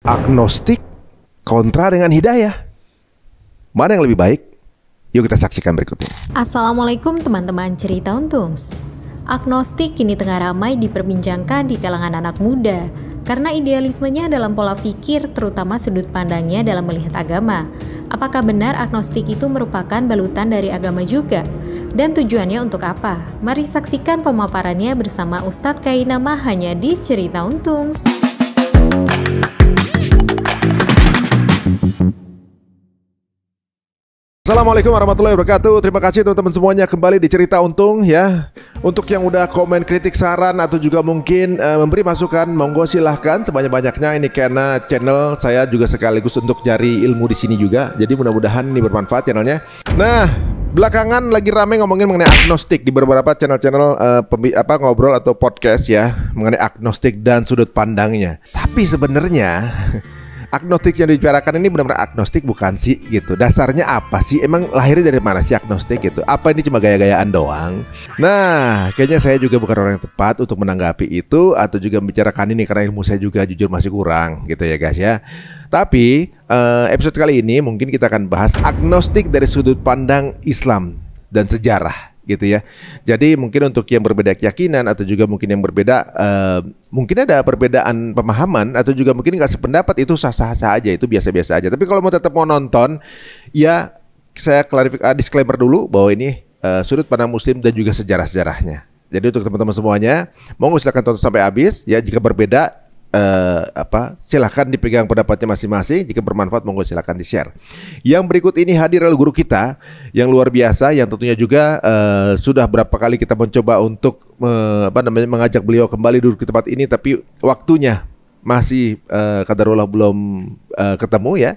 Agnostik kontra dengan hidayah. Mana yang lebih baik? Yuk kita saksikan berikutnya. Assalamualaikum teman-teman cerita untungs. Agnostik kini tengah ramai diperbincangkan di kalangan anak muda karena idealismenya dalam pola pikir, terutama sudut pandangnya dalam melihat agama. Apakah benar agnostik itu merupakan balutan dari agama juga? Dan tujuannya untuk apa? Mari saksikan pemaparannya bersama Ustadz Kainama hanya di Cerita Untungs. Assalamualaikum warahmatullahi wabarakatuh. Terima kasih teman-teman semuanya kembali di Cerita Untung ya. Untuk yang udah komen, kritik, saran atau juga mungkin memberi masukan, monggo silahkan sebanyak-banyaknya. Ini karena channel saya juga sekaligus untuk cari ilmu di sini juga. Jadi mudah-mudahan ini bermanfaat channelnya. Nah, belakangan lagi rame ngomongin mengenai agnostik di beberapa channel-channel ngobrol atau podcast ya mengenai agnostik dan sudut pandangnya. Tapi sebenarnya agnostik yang dibicarakan ini benar-benar agnostik bukan sih gitu. Dasarnya apa sih? Emang lahirnya dari mana sih agnostik gitu? Apa ini cuma gaya-gayaan doang? Nah, kayaknya saya juga bukan orang yang tepat untuk menanggapi itu atau juga membicarakan ini karena ilmu saya juga jujur masih kurang gitu ya guys ya. Tapi episode kali ini mungkin kita akan bahas agnostik dari sudut pandang Islam dan sejarah gitu ya. Jadi mungkin untuk yang berbeda keyakinan atau juga mungkin yang berbeda mungkin ada perbedaan pemahaman atau juga mungkin nggak sependapat, itu sah-sah aja, itu biasa-biasa aja. Tapi kalau tetap mau nonton ya, saya disclaimer dulu bahwa ini sudut pandang Muslim dan juga sejarah-sejarahnya. Jadi untuk teman-teman semuanya, monggo silakan tonton sampai habis ya. Jika berbeda silakan dipegang pendapatnya masing-masing. Jika bermanfaat monggo silakan di-share. Yang berikut ini hadir adalah guru kita yang luar biasa, yang tentunya juga sudah berapa kali kita mencoba untuk mengajak beliau kembali duduk di tempat ini, tapi waktunya masih qadarullah belum ketemu ya.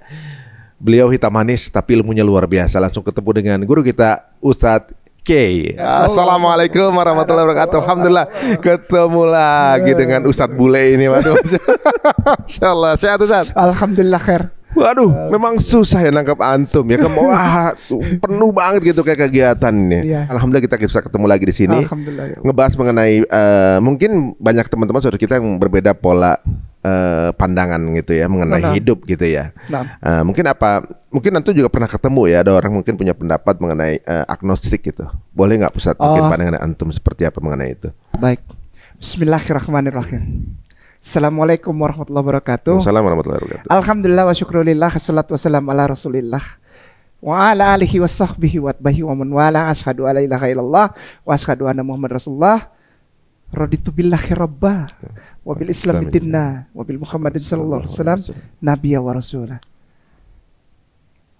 Beliau hitam manis tapi ilmunya luar biasa. Langsung ketemu dengan guru kita Ustadz K. Assalamualaikum warahmatullahi wabarakatuh. Alhamdulillah ketemu lagi dengan Ustadz Bule ini. Waduh, Insyaallah sehat Ustadz. Alhamdulillah khair. Waduh, memang susah ya nangkap antum ya. Wah, penuh banget gitu kayak kegiatan ini. Iya. Alhamdulillah kita bisa ketemu lagi di sini. Alhamdulillah ya. Ngebahas mengenai mungkin banyak teman-teman saudara kita yang berbeda pola pandangan gitu ya mengenai hidup gitu ya. Mungkin antum juga pernah ketemu ya, ada orang mungkin punya pendapat mengenai agnostik gitu. Boleh nggak Ustadz mungkin pandangan antum seperti apa mengenai itu? Baik. Bismillahirrahmanirrahim. Assalamualaikum warahmatullahi wabarakatuh. Assalamualaikum warahmatullahi wabarakatuh. Alhamdulillah wa syukrulillah, wassalatu wassalamu ala rasulillah wa ala alihi wa sahbihi wa atbahi wa man wala. Asyhadu alla ilaha illallah wa asyhadu anna muhammad rasulullah. Raditu billahi rabba wa bil islami dinna wa bil muhammadin sallallahu alaihi wasallam nabiyya wa rasulah.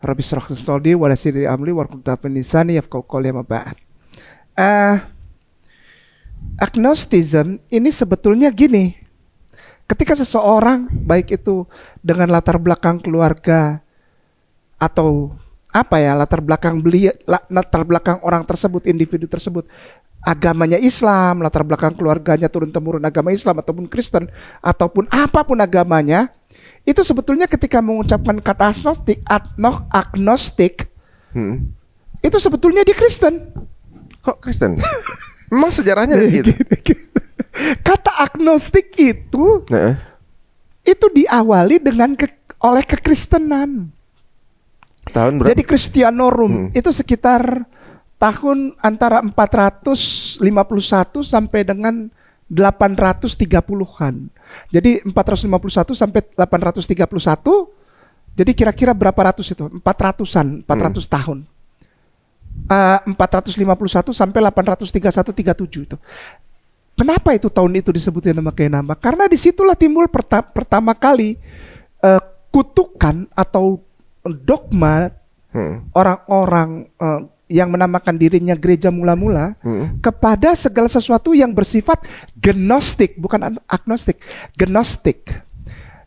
Rabbi shrah li sadri wa yassir li amri warhamni lisani yafqahu qawli ma ba'd. Agnosticism ini sebetulnya gini. Ketika seseorang baik itu dengan latar belakang keluarga atau latar belakang orang tersebut, individu tersebut, agamanya Islam, latar belakang keluarganya turun-temurun agama Islam ataupun Kristen ataupun apapun agamanya, itu sebetulnya ketika mengucapkan kata agnostik, itu sebetulnya dia Kristen. Kok Kristen? Memang sejarahnya gitu. Kata agnostik itu diawali oleh kekristenan. Tahun berapa? Jadi Christianorum itu sekitar tahun antara 451 sampai dengan 830-an. Jadi 451 sampai 831. Jadi kira-kira berapa ratus itu? 400 tahun. 451 sampai 831-37 itu. Kenapa itu tahun itu disebutin nama? Karena disitulah timbul pertama kali kutukan atau dogma orang-orang yang menamakan dirinya gereja mula-mula kepada segala sesuatu yang bersifat gnostik, bukan agnostik. Gnostik.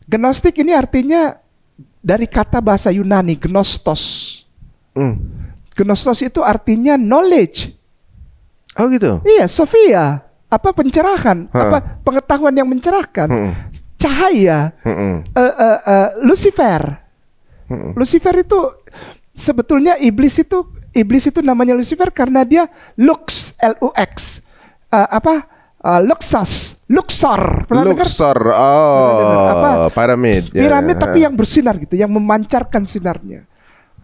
Gnostik ini artinya dari kata bahasa Yunani gnostos. Gnostos itu artinya knowledge. Oh gitu. Iya, Sophia. Pencerahan, pengetahuan yang mencerahkan, cahaya, Lucifer. Lucifer itu sebetulnya iblis itu namanya Lucifer karena dia lux, Lux, Luxor. Pernah dengar? Luxor. Apa? Piramid. Piramid tapi yang bersinar gitu, yang memancarkan sinarnya.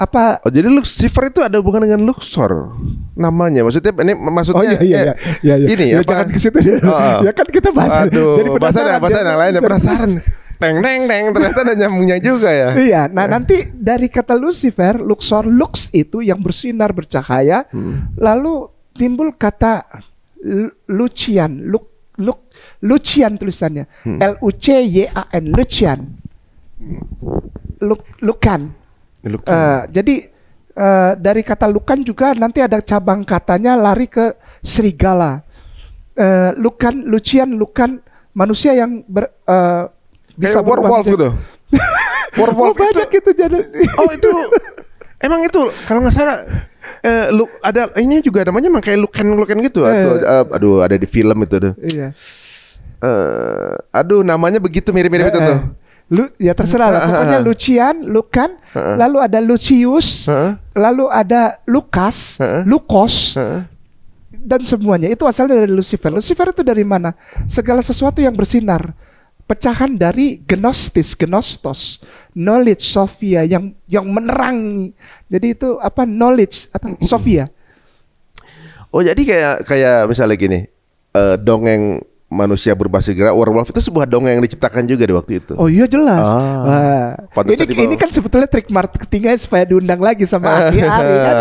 Apa? Oh, jadi Lucifer itu ada hubungan dengan Luxor namanya. Maksudnya ini maksudnya iya. ini ya, apa? jangan ke situ ya. Ya kan kita bahas. Aduh, Jadi bahasa yang lain ya, penasaran. Teng ternyata ada nyambungnya juga ya. Iya, nah nanti dari kata Lucifer, Luxor, lux itu yang bersinar bercahaya. Lalu timbul kata Lucian, Lucian tulisannya. Lucan, Lucian. Lucan. Jadi dari kata lukan juga nanti ada cabang katanya lari ke serigala. Lucian, manusia yang bisa werewolf gitu. Werewolf banyak itu jadi. Oh itu emang itu kalau nggak salah ada ini juga namanya emang kayak luken gitu. Aduh ada di film itu tuh. Iya. Aduh namanya begitu mirip-mirip itu tuh. Ya terserah lah. Pokoknya Lucian, Lucan, lalu ada Lucius, lalu ada Lukas, Lukos, dan semuanya itu asalnya dari Lucifer. Lucifer itu dari mana? Segala sesuatu yang bersinar, pecahan dari gnostos, knowledge, Sophia yang menerangi. Jadi itu apa? Knowledge, apa? Sophia. Oh jadi kayak misalnya gini, dongeng manusia berbahasa gerak werewolf itu sebuah dongeng yang diciptakan juga di waktu itu. Oh iya jelas. Ini kan sebetulnya trik marketingnya supaya diundang lagi sama Aki Ari kan.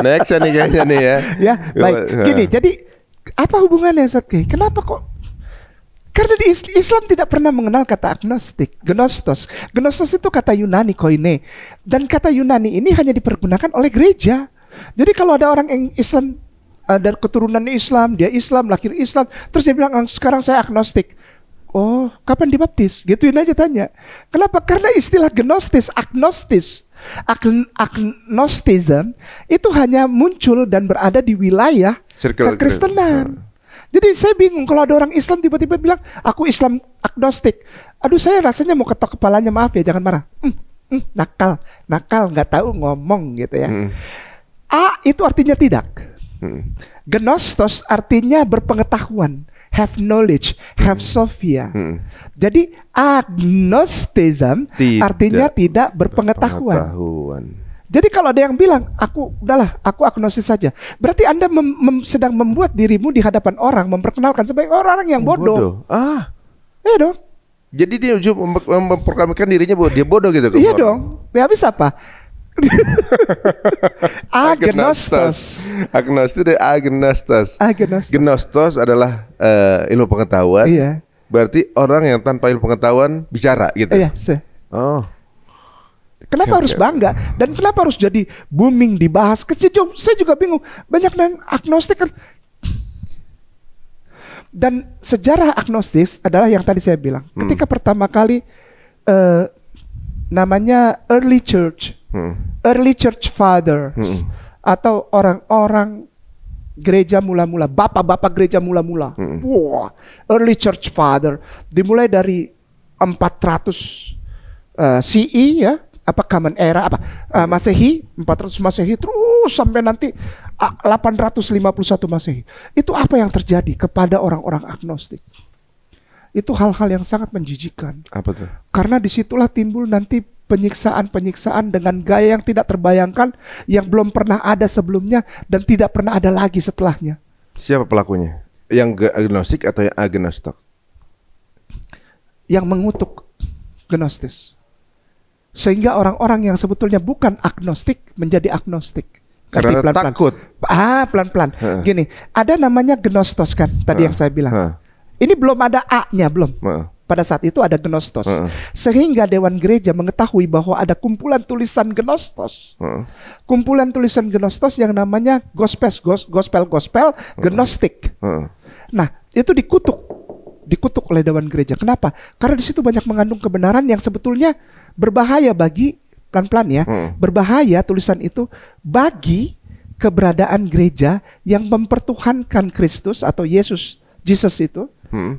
Next nih kayaknya nih ya. Ya baik. Gini, jadi apa hubungannya Satke? Kenapa kok? Karena di Islam tidak pernah mengenal kata agnostik, gnostos. Gnostos itu kata Yunani koine. Dan kata Yunani ini hanya dipergunakan oleh gereja. Jadi kalau ada orang yang Islam dari keturunan Islam, dia Islam, lahir Islam, terus dia bilang sekarang saya agnostik. Oh, kapan dibaptis? Gituin aja tanya. Kenapa? Karena istilah agnostism itu hanya muncul dan berada di wilayah kekristenan. Jadi saya bingung kalau ada orang Islam tiba-tiba bilang aku Islam agnostik. Aduh, saya rasanya mau ketok kepalanya, maaf ya, jangan marah. Nakal, nggak tahu ngomong gitu ya. A itu artinya tidak. Gnostos artinya berpengetahuan, have knowledge, have Sophia. Jadi agnosticism artinya tidak berpengetahuan. Jadi kalau ada yang bilang aku agnostis saja, berarti Anda sedang membuat dirimu di hadapan orang, memperkenalkan sebagai orang yang bodoh. Iya dong. Jadi dia memproklamirkan dirinya bahwa dia bodoh gitu. Iya dong. Ya habis apa? Agnostos. Gnostos adalah ilmu pengetahuan. Iya. Berarti orang yang tanpa ilmu pengetahuan bicara gitu. Iya. Oh. Kenapa harus bangga dan kenapa harus jadi booming dibahas? Saya juga bingung. Banyak yang agnostik kan. Dan sejarah agnostis adalah yang tadi saya bilang. Ketika pertama kali namanya early church fathers atau orang-orang gereja mula-mula, bapak-bapak gereja mula-mula. Wah, early church father dimulai dari 400 CE ya, apa common era apa Masehi, 400 Masehi terus sampai nanti 851 Masehi. Itu apa yang terjadi kepada orang-orang agnostik? Itu hal-hal yang sangat menjijikkan. Apa tuh? Karena disitulah timbul nanti penyiksaan dengan gaya yang tidak terbayangkan, yang belum pernah ada sebelumnya dan tidak pernah ada lagi setelahnya. Siapa pelakunya? Yang agnostik atau yang agnostok? Yang mengutuk gnostis. Sehingga orang-orang yang sebetulnya bukan agnostik menjadi agnostik. Karena pelan-pelan. takut. Pelan-pelan. Gini, ada namanya gnostos kan tadi yang saya bilang. Ini belum ada A-nya belum. Pada saat itu ada gnostos. Sehingga Dewan Gereja mengetahui bahwa ada kumpulan tulisan gnostos. Kumpulan tulisan gnostos yang namanya gospel gnostik. Nah, itu dikutuk oleh Dewan Gereja. Kenapa? Karena di situ banyak mengandung kebenaran yang sebetulnya berbahaya bagi, pelan-pelan ya, berbahaya tulisan itu bagi keberadaan gereja yang mempertuhankan Kristus atau Jesus itu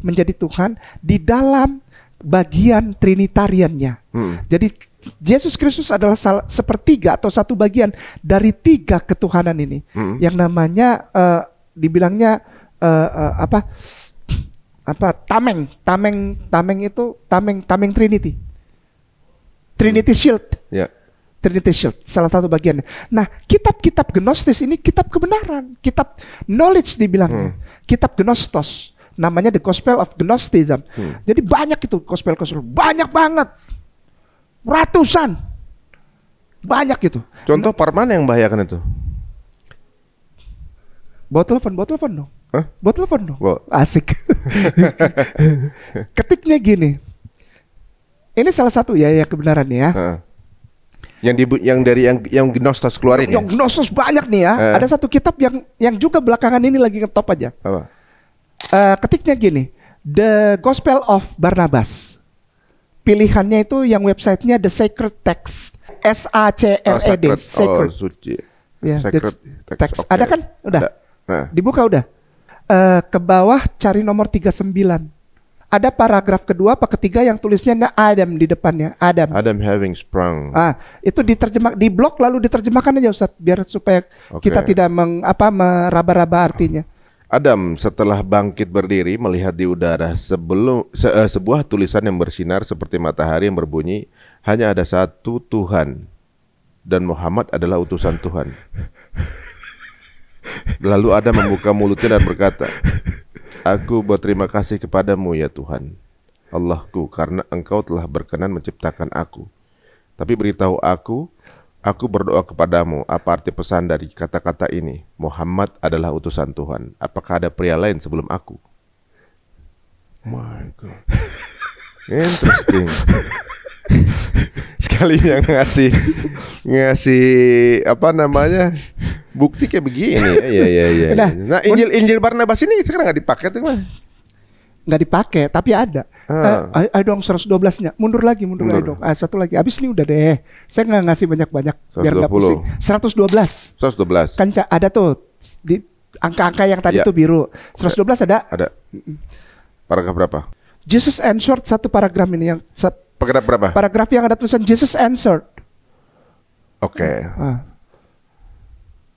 menjadi Tuhan di dalam bagian Trinitariannya. Jadi Yesus Kristus adalah sepertiga atau satu bagian dari tiga ketuhanan ini, yang namanya dibilangnya tameng itu tameng Trinity. Trinity Shield. Ya. Trinity Shield, salah satu bagiannya. Nah, kitab-kitab Gnostis ini kitab kebenaran, kitab knowledge dibilangnya. Kitab Gnostos, namanya The Gospel of Gnosticism. Jadi banyak itu gospel, banyak banget. Ratusan. Banyak itu. Contoh part mana yang membahayakan itu? Bawa telepon dong. Hah? Bawa telepon dong. Bawa. Asik. Ketiknya gini. Ini salah satu ya kebenaran ya. Yang Gnostos keluarin ya? Yang Gnostos banyak nih ya. Ada satu kitab yang juga belakangan ini lagi ngetop aja. Apa? Ketiknya gini, The Gospel of Barnabas. Pilihannya itu yang websitenya The Sacred Text, SACRED. Sacred. Suci. Ya, Sacred Text. Okay. Ada kan? Udah. Dibuka udah. Ke bawah cari nomor 39. Ada paragraf kedua apa ketiga yang tulisnya Adam di depannya. Adam having sprung. Itu diterjemah di blog lalu diterjemahkan aja Ustaz biar supaya kita tidak meraba-raba artinya. Adam setelah bangkit berdiri melihat di udara sebuah tulisan yang bersinar seperti matahari yang berbunyi, hanya ada satu Tuhan dan Muhammad adalah utusan Tuhan. Lalu Adam membuka mulutnya dan berkata, aku berterima kasih kepadamu ya Tuhan Allahku, karena engkau telah berkenan menciptakan aku. Tapi beritahu aku berdoa kepadamu, apa arti pesan dari kata-kata ini? Muhammad adalah utusan Tuhan. Apakah ada pria lain sebelum aku? My God. Interesting. Sekalinya ngasih bukti kayak begini. Iya. Nah, Injil Barnabas ini sekarang nggak dipakai tuh mah. Nggak dipakai, tapi ada. Ayo dong 112-nya. Mundur lagi dong. Satu lagi. Abis ini udah deh. Saya nggak ngasih banyak-banyak biar nggak pusing. 112. Kan ada tuh di angka-angka yang tadi tuh biru. 112 ada. Ada. Paragraf berapa? Jesus answered, satu paragraf ini yang paragraf berapa? Paragraf yang ada tulisan Jesus answered. Oke.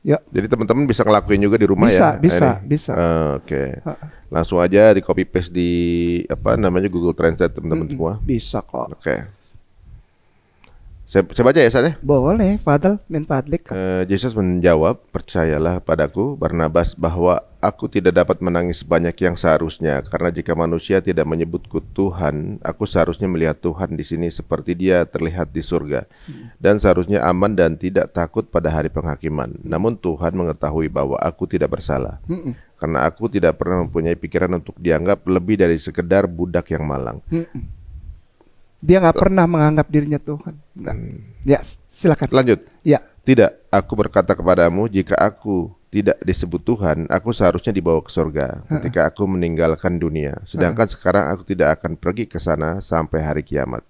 Ya. Jadi teman-teman bisa ngelakuin juga di rumah ya. Bisa. Oke. Langsung aja di copy paste di Google Translate teman-teman semua. Bisa kok. Oke. Saya baca ya Ustaz ya? Boleh, Fadl min fadlik. Yesus menjawab, percayalah padaku Barnabas bahwa aku tidak dapat menangis sebanyak yang seharusnya, karena jika manusia tidak menyebutku Tuhan, aku seharusnya melihat Tuhan di sini seperti Dia terlihat di surga, dan seharusnya aman dan tidak takut pada hari penghakiman. Namun Tuhan mengetahui bahwa aku tidak bersalah, karena aku tidak pernah mempunyai pikiran untuk dianggap lebih dari sekedar budak yang malang. Dia nggak pernah menganggap dirinya Tuhan. Ya, silakan. Lanjut. Ya. Tidak, aku berkata kepadamu, jika aku tidak disebut Tuhan, aku seharusnya dibawa ke surga ketika aku meninggalkan dunia. Sedangkan sekarang aku tidak akan pergi ke sana sampai hari kiamat.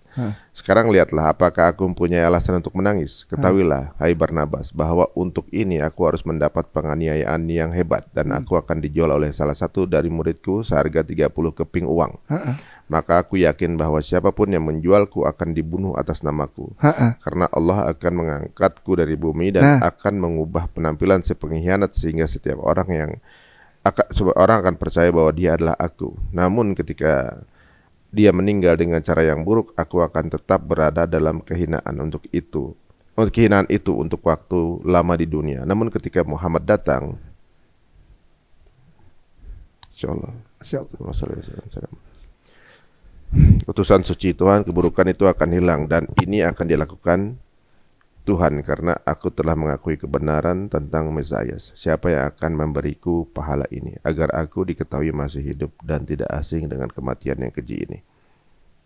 Sekarang lihatlah, apakah aku mempunyai alasan untuk menangis? Ketahuilah, hai Barnabas, bahwa untuk ini aku harus mendapat penganiayaan yang hebat, dan aku akan dijual oleh salah satu dari muridku seharga 30 keping uang. Maka aku yakin bahwa siapapun yang menjualku akan dibunuh atas namaku. Karena Allah akan mengangkatku dari bumi dan akan mengubah penampilan si pengkhianat, sehingga setiap orang akan percaya bahwa dia adalah aku. Namun ketika dia meninggal dengan cara yang buruk, aku akan tetap berada dalam kehinaan itu untuk waktu lama di dunia. Namun ketika Muhammad datang, insyaallah, utusan suci Tuhan, keburukan itu akan hilang, dan ini akan dilakukan Tuhan karena aku telah mengakui kebenaran tentang Mesias. Siapa yang akan memberiku pahala ini, agar aku diketahui masih hidup dan tidak asing dengan kematian yang keji ini.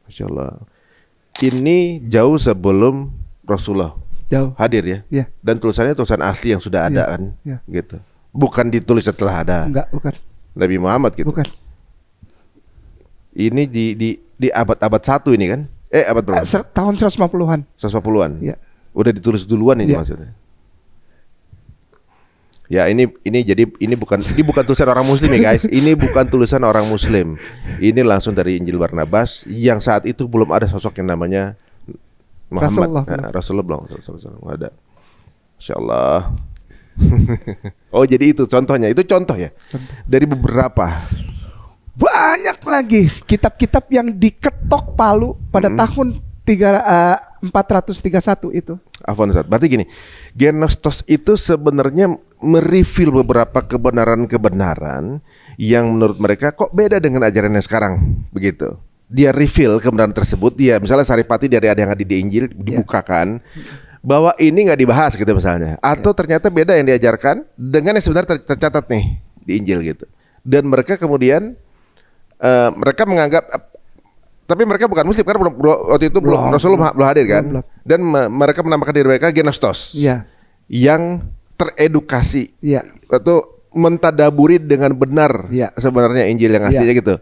Masya Allah. Ini jauh sebelum Rasulullah hadir ya. Dan tulisannya tulisan asli yang sudah ada kan, gitu. Bukan ditulis setelah ada. Enggak, bukan. Nabi Muhammad gitu. Bukan. Ini di abad 1 ini kan? Abad berapa? Tahun 150-an. 150-an. Ya. Udah ditulis duluan ini maksudnya. Ya, ini bukan tulisan orang muslim ya guys. Ini bukan tulisan orang muslim. Ini langsung dari Injil Barnabas yang saat itu belum ada sosok yang namanya Muhammad. Rasulullah belum ada. Insyaallah. Oh, jadi itu contohnya. Itu contoh ya. Dari beberapa banyak lagi kitab-kitab yang diketok palu pada tahun 431 itu. Afwan Ustaz. Berarti gini, Gnostos itu sebenarnya mereveal beberapa kebenaran-kebenaran yang menurut mereka kok beda dengan ajarannya sekarang, begitu. Dia reveal kebenaran tersebut. Dia misalnya Saripati dari ada yang ada di Injil dibukakan bahwa ini nggak dibahas gitu misalnya, atau ternyata beda yang diajarkan dengan yang sebenarnya tercatat nih di Injil gitu. Dan mereka kemudian mereka menganggap, tapi mereka bukan Muslim karena waktu itu Rasulullah belum hadir kan, dan mereka menamakan diri mereka Gnostos, yang teredukasi, atau mentadaburi dengan benar sebenarnya Injil yang aslinya gitu.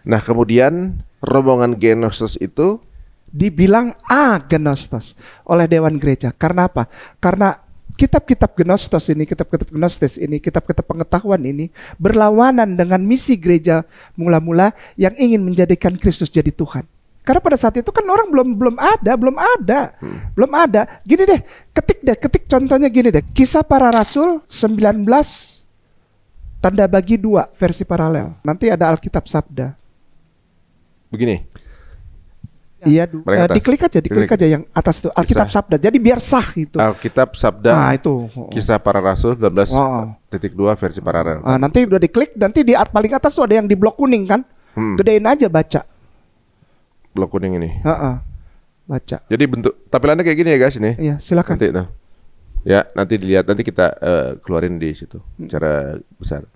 Nah kemudian rombongan Gnostos itu dibilang agnostos oleh Dewan Gereja. Karena apa? Karena kitab-kitab Gnostos ini, kitab-kitab Gnostis ini, kitab-kitab pengetahuan ini berlawanan dengan misi gereja mula-mula yang ingin menjadikan Kristus jadi Tuhan. Karena pada saat itu kan orang belum ada. Gini deh, ketik contohnya gini deh. Kisah Para Rasul 19 tanda bagi 2 versi paralel. Nanti ada Alkitab Sabda. Begini. Iya, diklik aja yang atas itu Alkitab Sabda. Jadi biar sah itu. Alkitab Sabda. Nah, itu. Kisah Para Rasul 19.2 versi paralel. Nanti udah diklik, nanti di paling atas tuh ada yang di blok kuning kan. Gedein aja baca. Blok kuning ini. Baca. Jadi bentuk tampilannya kayak gini ya guys ini. Iya, silakan. Nanti ya, nanti dilihat, nanti kita keluarin di situ secara besar.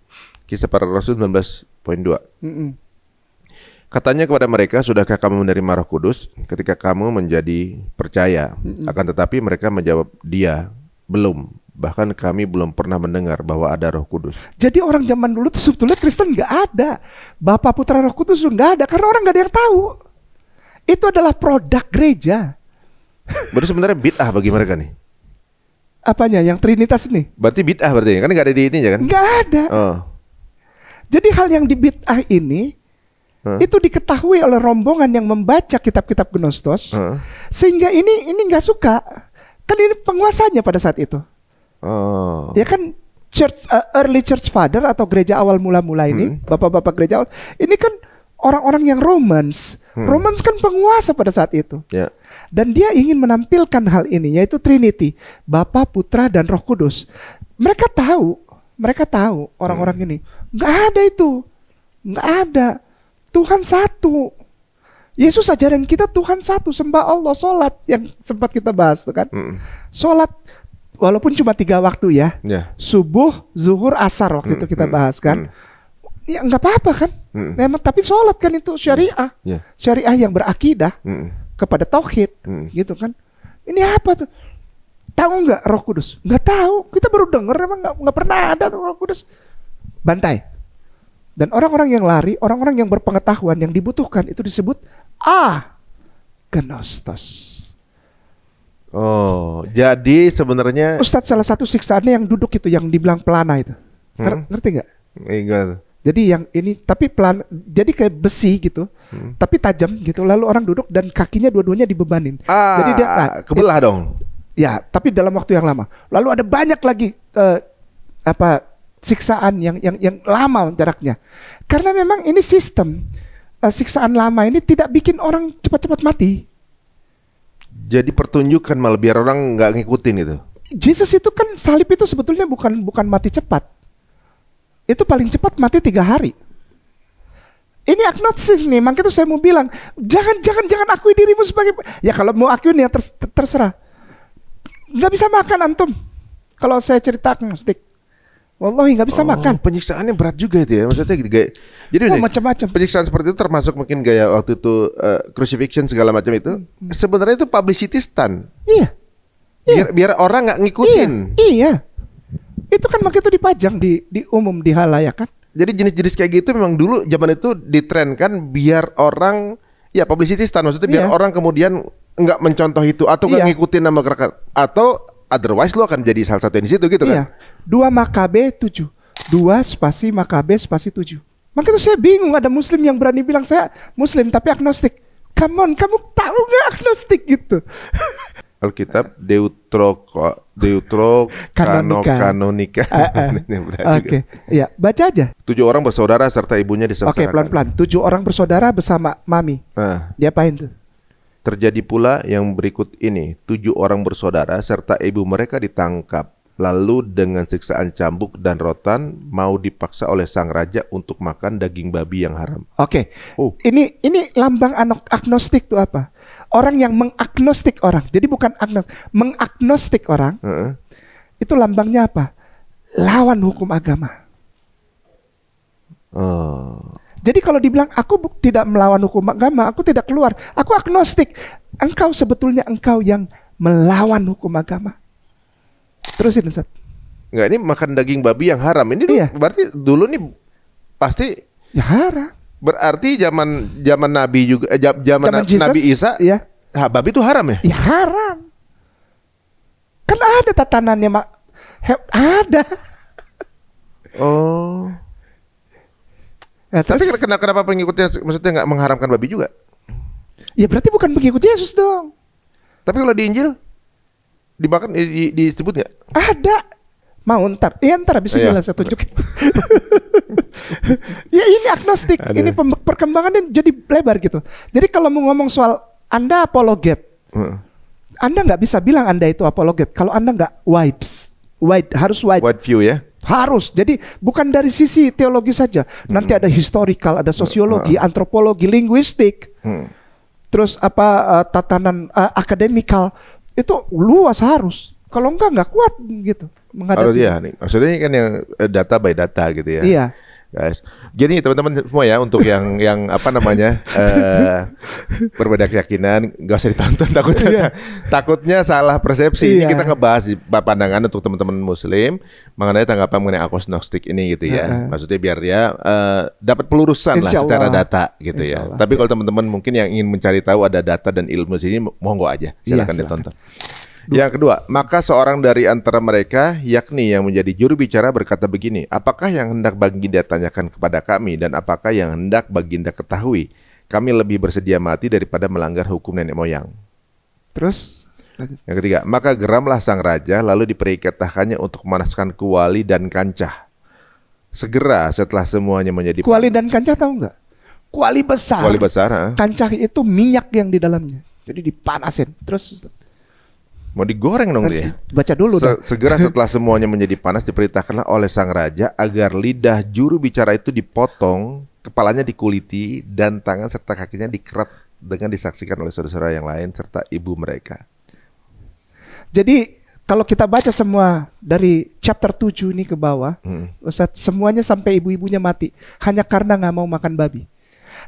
Kisah Para Rasul 19.2. Katanya kepada mereka, sudahkah kamu menerima Roh Kudus ketika kamu menjadi percaya? Akan tetapi mereka menjawab, dia belum. Bahkan kami belum pernah mendengar bahwa ada Roh Kudus. Jadi orang zaman dulu tuh sebetulnya Kristen nggak ada. Bapa, Putra, Roh Kudus nggak ada karena orang nggak ada yang tahu. Itu adalah produk gereja. Berarti sebenarnya bid'ah bagi mereka nih. Apanya? Yang Trinitas nih? Berarti bid'ah berarti kan nggak ada di ini ya kan? Nggak ada. Jadi hal yang di bid'ah ini itu diketahui oleh rombongan yang membaca kitab-kitab Gnostos, sehingga ini nggak suka. Kan ini penguasanya pada saat itu. Ya kan early church father atau gereja awal mula-mula ini, bapak-bapak gereja awal, ini kan orang-orang yang Romans. Romans kan penguasa pada saat itu. Dan dia ingin menampilkan hal ini, yaitu Trinity, Bapa, Putra, dan Roh Kudus. Mereka tahu orang-orang ini nggak ada itu, nggak ada. Tuhan satu. Yesus ajaran kita Tuhan satu, sembah Allah, sholat yang sempat kita bahas tuh kan. Sholat walaupun cuma 3 waktu ya. Subuh, zuhur, asar waktu itu kita bahas kan. Ya nggak apa-apa kan. Memang tapi sholat kan itu syariah. Syariah yang berakidah kepada tauhid gitu kan. Ini apa tuh? Tahu nggak Roh Kudus? Nggak tahu. Kita baru dengar, emang nggak pernah ada tuh Roh Kudus. Bantai. Dan orang-orang yang lari, orang-orang yang berpengetahuan yang dibutuhkan itu disebut Gnostos. Jadi sebenarnya Ustadz, salah satu siksaannya yang duduk itu, yang dibilang pelana itu. Ngerti nggak? Enggak. Jadi yang ini tapi jadi kayak besi gitu, tapi tajam gitu. Lalu orang duduk dan kakinya dua-duanya dibebanin. Jadi dia kebelah dong. Ya, tapi dalam waktu yang lama. Lalu ada banyak lagi siksaan yang lama jaraknya. Karena memang ini sistem siksaan lama ini tidak bikin orang cepat-cepat mati. Jadi pertunjukan malah biar orang nggak ngikutin itu. Yesus itu kan salib itu sebetulnya bukan mati cepat. Itu paling cepat mati 3 hari. Ini agnostik nih, makanya itu saya mau bilang jangan akui dirimu sebagai, ya kalau mau akuin ya terserah. Nggak bisa makan antum. Kalau saya cerita agnostik. Wallahi nggak bisa makan. Penyiksaannya berat juga itu ya, maksudnya gitu, jadi macam-macam. Penyiksaan seperti itu termasuk mungkin gaya waktu itu crucifixion segala macam itu. Sebenarnya itu publicity stunt. Iya. Biar orang nggak ngikutin. Iya. Itu kan makanya itu dipajang di umum di halayak kan. Jadi jenis-jenis kayak gitu memang dulu zaman itu ditrenkan biar orang publicity stunt, maksudnya biar orang kemudian nggak mencontoh itu atau nggak ngikutin nama gerakan, atau otherwise lo akan jadi salah satu yang di situ gitu kan. 2 Makabe 7. 2 spasi Makabe spasi 7. Makanya itu saya bingung ada muslim yang berani bilang saya muslim tapi agnostik. Come on, kamu tahu nggak agnostik gitu? Alkitab Deuterokanonika. Oke, ya baca aja. 7 orang bersaudara serta ibunya disengsarakan. Oke, pelan-pelan. 7 orang bersaudara bersama mami. Diapain tuh? Terjadi pula yang berikut ini, 7 orang bersaudara serta ibu mereka ditangkap. Lalu dengan siksaan cambuk dan rotan mau dipaksa oleh sang raja untuk makan daging babi yang haram. Oke. Ini lambang agnostik tuh apa? Orang yang mengagnostik orang. Jadi bukan mengagnostik orang. Itu lambangnya apa? Lawan hukum agama. Jadi kalau dibilang aku tidak melawan hukum agama, aku tidak keluar, aku agnostik. Engkau sebetulnya engkau yang melawan hukum agama. Terusin Ustaz. Enggak, ini makan daging babi yang haram. Ini berarti dulu nih pasti ya haram. Berarti zaman Nabi juga zaman Nabi Isa ya. Babi itu haram ya? Ya haram. Kan ada tatanannya ada. Oh. Ya, tapi kenapa pengikutnya maksudnya nggak mengharamkan babi juga? Ya berarti bukan pengikut Yesus dong. Tapi kalau di Injil dimakan disebut nggak? Ada. Mau ntar bisa jelas saya tunjukin. Ya ini agnostik. Ini perkembangannya jadi lebar gitu. Jadi kalau mau ngomong soal Anda apologet, Anda nggak bisa bilang Anda itu apologet kalau Anda nggak harus wide view ya. Harus. Jadi bukan dari sisi teologi saja. Nanti ada historical, ada sosiologi, antropologi, linguistik. Terus tatanan akademikal. Itu luas harus. Kalau nggak kuat gitu menghadapi. Maksudnya ini kan yang data by data gitu ya. Iya. Guys, jadi teman-teman semua ya untuk yang apa namanya berbeda keyakinan nggak usah ditonton takutnya salah persepsi. Ini kita ngebahas pandangan untuk teman-teman Muslim mengenai tanggapan mengenai agnostik ini gitu ya. Maksudnya biar dia dapat pelurusan lah secara data gitu ya. Tapi kalau teman-teman mungkin yang ingin mencari tahu ada data dan ilmu sini, monggo aja silakan ditonton. Yang kedua, maka seorang dari antara mereka, yakni yang menjadi juru bicara berkata begini, apakah yang hendak Baginda tanyakan kepada kami dan apakah yang hendak Baginda ketahui? Kami lebih bersedia mati daripada melanggar hukum nenek moyang. Terus? Yang ketiga, maka geramlah sang raja lalu diperikatkannya untuk memanaskan kuali dan kancah. Segera setelah semuanya menjadi kuali dan kancah tahu nggak? Kuali besar. Kancah itu minyak yang di dalamnya. Jadi dipanasin. Terus mau digoreng dong dia. Baca dulu Segera setelah semuanya menjadi panas diperintahkanlah oleh sang raja agar lidah juru bicara itu dipotong, kepalanya dikuliti dan tangan serta kakinya dikerat dengan disaksikan oleh saudara-saudara yang lain serta ibu mereka. Jadi kalau kita baca semua dari chapter 7 ini ke bawah, Ustaz, semuanya sampai ibu-ibunya mati hanya karena nggak mau makan babi.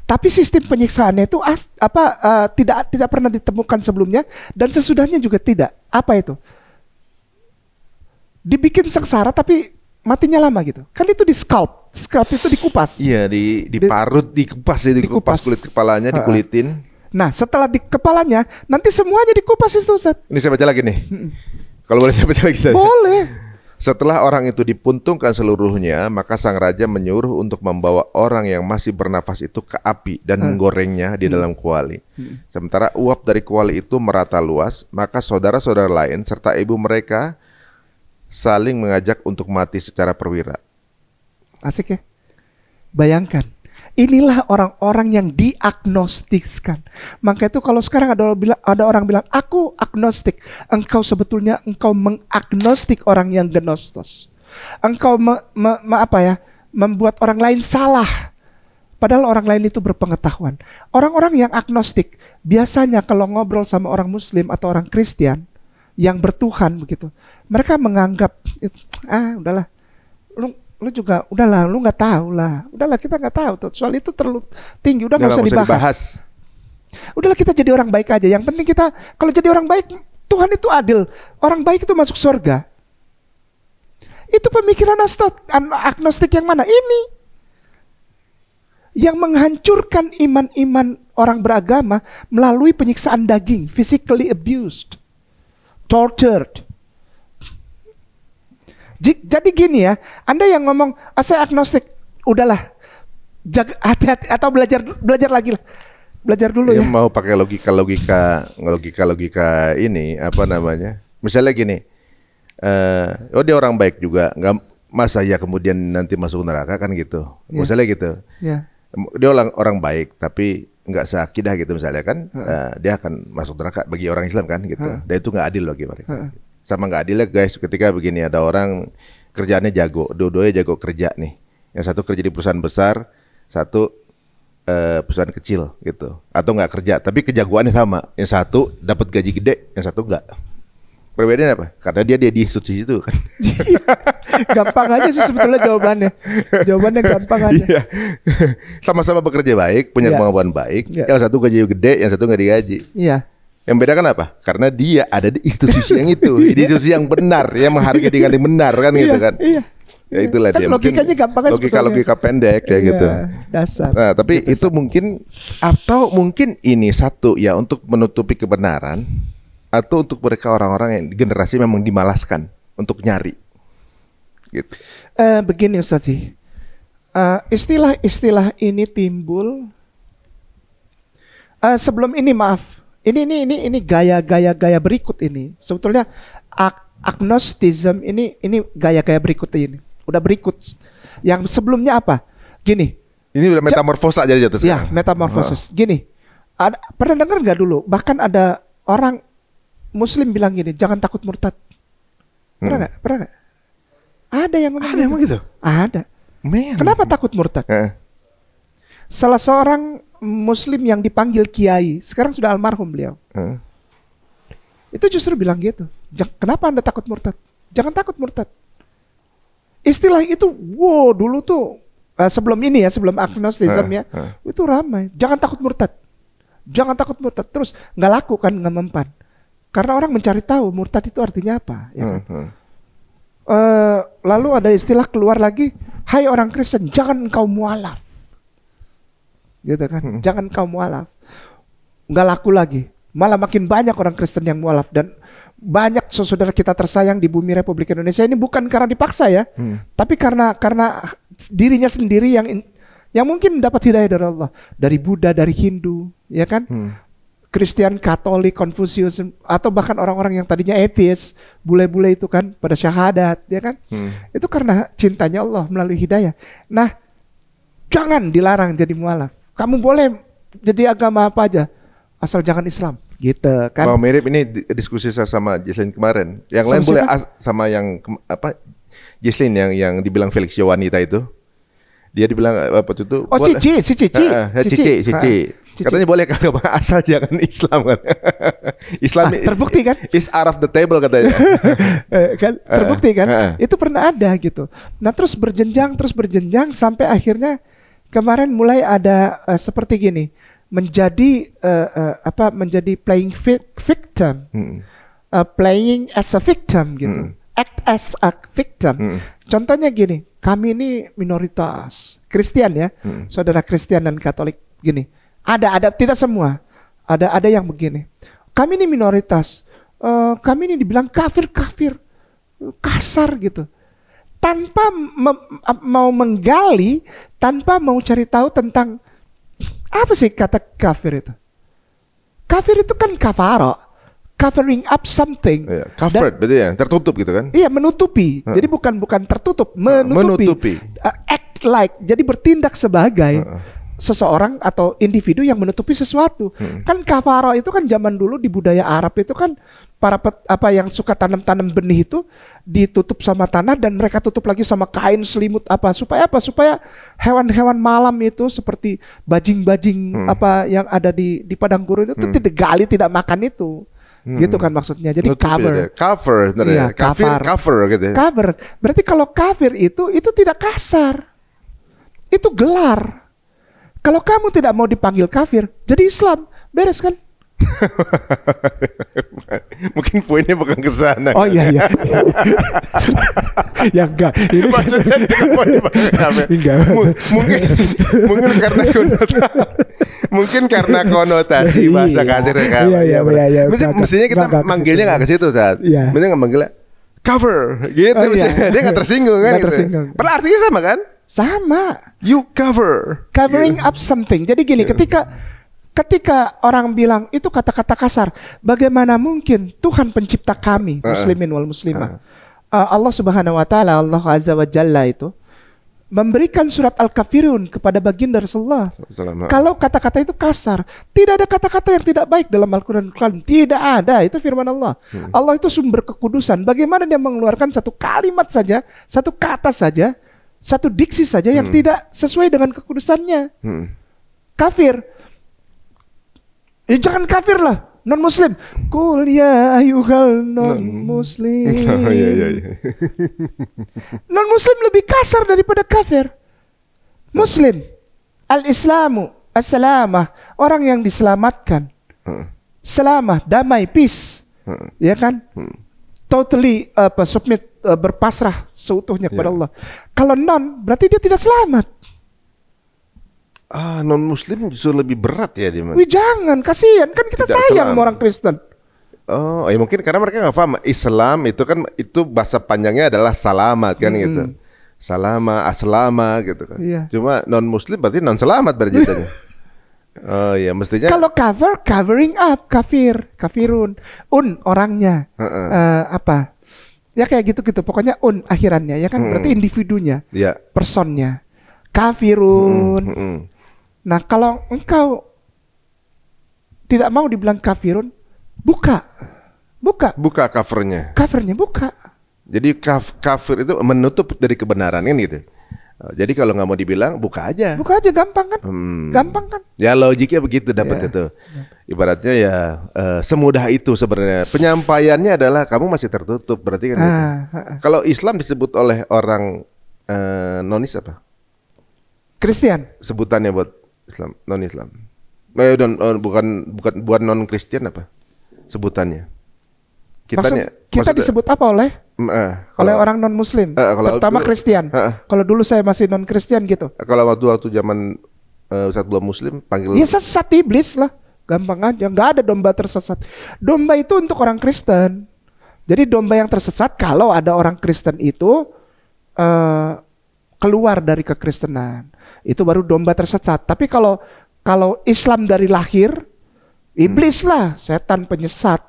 Tapi sistem penyiksaannya itu tidak pernah ditemukan sebelumnya dan sesudahnya juga tidak. Apa itu? Dibikin sengsara tapi matinya lama gitu. Kan itu di scalp itu dikupas. Iya, diparut, dikupas kulit kepalanya, dikulitin. Nah, setelah di kepalanya nanti semuanya dikupas itu, Ustaz. Ini saya baca lagi nih. Kalau boleh saya baca lagi Ustaz. Boleh. Setelah orang itu dipuntungkan seluruhnya, maka sang raja menyuruh untuk membawa orang yang masih bernafas itu ke api dan menggorengnya di dalam kuali. Sementara uap dari kuali itu merata luas, maka saudara-saudara lain serta ibu mereka saling mengajak untuk mati secara perwira. Asik ya? Bayangkan. Inilah orang-orang yang diagnostikkan. Maka itu kalau sekarang ada orang bilang, aku agnostik. Engkau sebetulnya mengagnostik orang yang gnostos. Engkau membuat orang lain salah. Padahal orang lain itu berpengetahuan. Orang-orang yang agnostik biasanya kalau ngobrol sama orang Muslim atau orang Kristen yang bertuhan begitu, mereka menganggap, udahlah. Lu juga udahlah, lu nggak tahu lah, udahlah kita nggak tahu tuh soal itu terlalu tinggi, udah nggak usah dibahas. Udahlah kita jadi orang baik aja. Yang penting kita kalau jadi orang baik, Tuhan itu adil, orang baik itu masuk surga. Itu pemikiran agnostik yang mana? Ini yang menghancurkan iman-iman orang beragama melalui penyiksaan daging, physically abused, tortured. Jadi gini ya, Anda yang ngomong saya agnostik, udahlah, jaga hati-hati atau belajar lagi lah. Belajar dulu Dia ya. mau pakai logika ini apa namanya? Misalnya gini, oh dia orang baik juga, nggak masa ya kemudian nanti masuk neraka kan gitu. Ya. Misalnya gitu. Ya. Dia orang baik tapi nggak seakidah gitu misalnya kan, dia akan masuk neraka bagi orang Islam kan gitu. Dan itu nggak adil bagi mereka. Sama nggak adilnya guys ketika begini ada orang kerjaannya jago, dua-duanya jago kerja nih. Yang satu kerja di perusahaan besar, satu perusahaan kecil gitu, atau nggak kerja tapi kejagoannya sama. Yang satu dapat gaji gede, yang satu nggak. Perbedaannya apa? Karena dia di institusi itu kan. Gampang aja sih sebetulnya jawabannya. Jawabannya gampang aja. Iya. Sama-sama bekerja baik, punya kemampuan baik. Yang satu gaji gede, yang satu nggak digaji. Iya. Yang beda kan apa? Karena dia ada di institusi yang itu, di institusi yang benar, yang menghargai dengan yang benar kan gitu kan. Iya. Ya itulah Kan dia. logikanya gampang kan logika pendek ya gitu. Dasar. Nah, tapi itu mungkin atau mungkin ini satu ya untuk menutupi kebenaran atau untuk mereka orang-orang yang generasi memang dimalaskan untuk nyari. Gitu. Begini Ustaz sih. Istilah-istilah ini timbul sebelum ini maaf. Ini gaya berikut ini. Sebetulnya agnostism ini gaya-gaya berikut ini. Udah berikut. Yang sebelumnya apa? Gini. Ini udah metamorfosa jadi jatuh sekarang. Ya, metamorfosis. Gini. Pernah dengar nggak dulu? Bahkan ada orang Muslim bilang gini, jangan takut murtad. Pernah nggak? Pernah nggak? Ada yang ngomong Ada emang gitu? Ada. Man. Kenapa takut murtad? Salah seorang Muslim yang dipanggil kiai, sekarang sudah almarhum beliau. Itu justru bilang gitu. Kenapa Anda takut murtad? Jangan takut murtad. Istilah itu, wow dulu tuh sebelum ini ya, sebelum agnostism ya, itu ramai. Jangan takut murtad. Jangan takut murtad. Terus nggak laku kan, nggak mempan. Karena orang mencari tahu murtad itu artinya apa. Ya kan? Lalu ada istilah keluar lagi, hai orang Kristen, jangan engkau mualaf. Gitu kan, jangan engkau mualaf. Nggak laku lagi. Malah makin banyak orang Kristen yang mualaf. Dan banyak saudara kita tersayang di bumi Republik Indonesia ini bukan karena dipaksa ya, tapi karena dirinya sendiri yang mungkin dapat hidayah dari Allah, dari Buddha, dari Hindu, ya kan, Kristen, Katolik, Konfusius, atau bahkan orang-orang yang tadinya ateis, bule-bule itu kan pada syahadat, ya kan, itu karena cintanya Allah melalui hidayah. Nah, jangan dilarang jadi mualaf. Kamu boleh jadi agama apa aja, asal jangan Islam. Gitu kan. Mau mirip ini diskusi saya sama Jesslyn kemarin. Yang lain boleh sama yang Jesslyn yang dibilang Felix Yowanita itu. Dia dibilang apa itu? Oh, Cici. Katanya boleh agama asal jangan Islam kan. Islam terbukti kan? Is out of the table katanya. Kan terbukti kan? Itu pernah ada gitu. Nah, terus berjenjang sampai akhirnya kemarin mulai ada seperti gini. Menjadi playing victim, playing as a victim gitu, act as a victim. Contohnya gini, kami ini minoritas Kristen ya, saudara Kristen dan Katolik gini. Ada tidak semua, ada yang begini. Kami ini minoritas, kami ini dibilang kafir, kasar gitu, tanpa mau menggali, tanpa mau cari tahu tentang apa sih kata kafir itu? Kafir itu kan kafaro, covering up something. Covered berarti ya, tertutup gitu kan? Iya, menutupi. Jadi bukan tertutup, menutupi. Act like, jadi bertindak sebagai seseorang atau individu yang menutupi sesuatu. Kan kafaro itu kan zaman dulu di budaya Arab itu kan para yang suka tanam benih itu ditutup sama tanah dan mereka tutup lagi sama kain selimut supaya hewan-hewan malam itu seperti bajing-bajing yang ada di padang gurun itu tidak digali, tidak makan itu. Gitu kan maksudnya. Jadi cover gitu. Cover. Berarti kalau kafir itu tidak kasar. Itu gelar. Kalau kamu tidak mau dipanggil kafir, jadi Islam. Beres kan? Mungkin poinnya bukan ke sana. Oh iya. Ya enggak. Ini maksudnya mungkin karena konotasi bahasa kasir kan. Iya. Mestinya kita manggilnya nggak ke situ saat. Mestinya nggak manggilnya cover gitu. Dia nggak tersinggung kan? Padahal artinya sama kan? Sama. You covering up something. Jadi gini, ketika Ketika orang bilang itu kata-kata kasar, bagaimana mungkin Tuhan pencipta kami, muslimin wal muslimah, Allah Subhanahu wa taala, Allah Azza wa Jalla itu memberikan surat Al-Kafirun kepada baginda Rasulullah. Kalau kata-kata itu kasar, tidak ada kata-kata yang tidak baik dalam Al-Quran. Tidak ada, itu firman Allah. Allah itu sumber kekudusan. Bagaimana dia mengeluarkan satu kalimat saja, satu kata saja, satu diksi saja yang tidak sesuai dengan kekudusannya. Kafir. Ya jangan kafir lah, non muslim. Qul ya ayyuhal non muslim. Non muslim lebih kasar daripada kafir. Muslim, al-islamu, as-salamah, orang yang diselamatkan. Selamah, damai, peace. Ya kan? Totally submit, berpasrah seutuhnya kepada Allah. Kalau non, berarti dia tidak selamat. Non muslim justru lebih berat ya dia. Wih, jangan, kasihan kan kita Tidak sayang selam. sama orang Kristen. Oh, ya mungkin karena mereka nggak paham Islam itu kan itu bahasa panjangnya adalah salamat kan gitu. Salama, aslama gitu kan. Iya. Cuma non muslim berarti non selamat berjitanya. Oh ya mestinya. Kalau covering up, kafirun, orangnya, apa? Ya kayak gitu-gitu. Pokoknya akhirannya, ya kan? Berarti individunya, ya. personnya, kafirun. Nah, kalau engkau tidak mau dibilang kafirun, buka Covernya. covernya, buka. Jadi kafir itu menutup dari kebenaran kan gitu. Jadi kalau nggak mau dibilang buka aja. Buka aja, gampang kan? Gampang kan? Ya logiknya begitu dapat itu. Ibaratnya ya semudah itu sebenarnya. Penyampaiannya adalah kamu masih tertutup berarti kan. Gitu. Kalau Islam disebut oleh orang nonis apa? Kristen. Sebutannya buat Islam, non Islam. Bukan non Kristen apa? Sebutannya. Kita disebut apa oleh orang non Muslim, terutama Kristen. Kalau dulu saya masih non Kristen gitu. Kalau waktu zaman Ustaz belum Muslim panggil. Ya sesat iblis lah, gampang aja. Nggak ada domba tersesat. Domba itu untuk orang Kristen. Jadi domba yang tersesat kalau ada orang Kristen itu keluar dari kekristenan, itu baru domba tersesat. Tapi kalau Islam dari lahir, iblis lah, setan penyesat.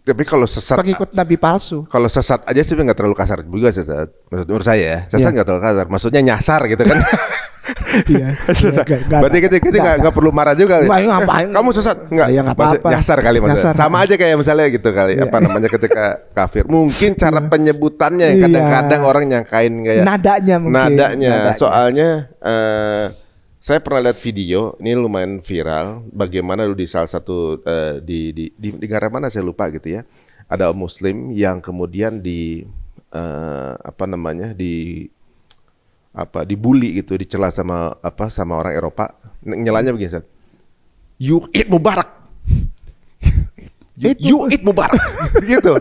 Tapi kalau sesat, pengikut nabi palsu. Kalau sesat aja sih nggak terlalu kasar juga sesat. Menurut saya ya, sesat nggak terlalu kasar. Maksudnya nyasar gitu kan. Iya. Berarti kita nggak perlu marah juga. Ngapain? Kamu sesat nggak? Ya, nggak apa-apa. Nyasar kali maksudnya. Nyasar. Sama aja kayak misalnya gitu kali. Apa namanya ketika kafir. Mungkin cara penyebutannya yang kadang-kadang orang nyangkain kayak nadanya mungkin. Nadanya. Soalnya saya pernah lihat video, ini lumayan viral. Bagaimana dulu di salah satu di negara mana saya lupa gitu ya. Ada Muslim yang kemudian dibully gitu, dicela sama orang Eropa. Nyelanya begini, Ustaz. You eat Mubarak. You eat Mubarak. Gitu.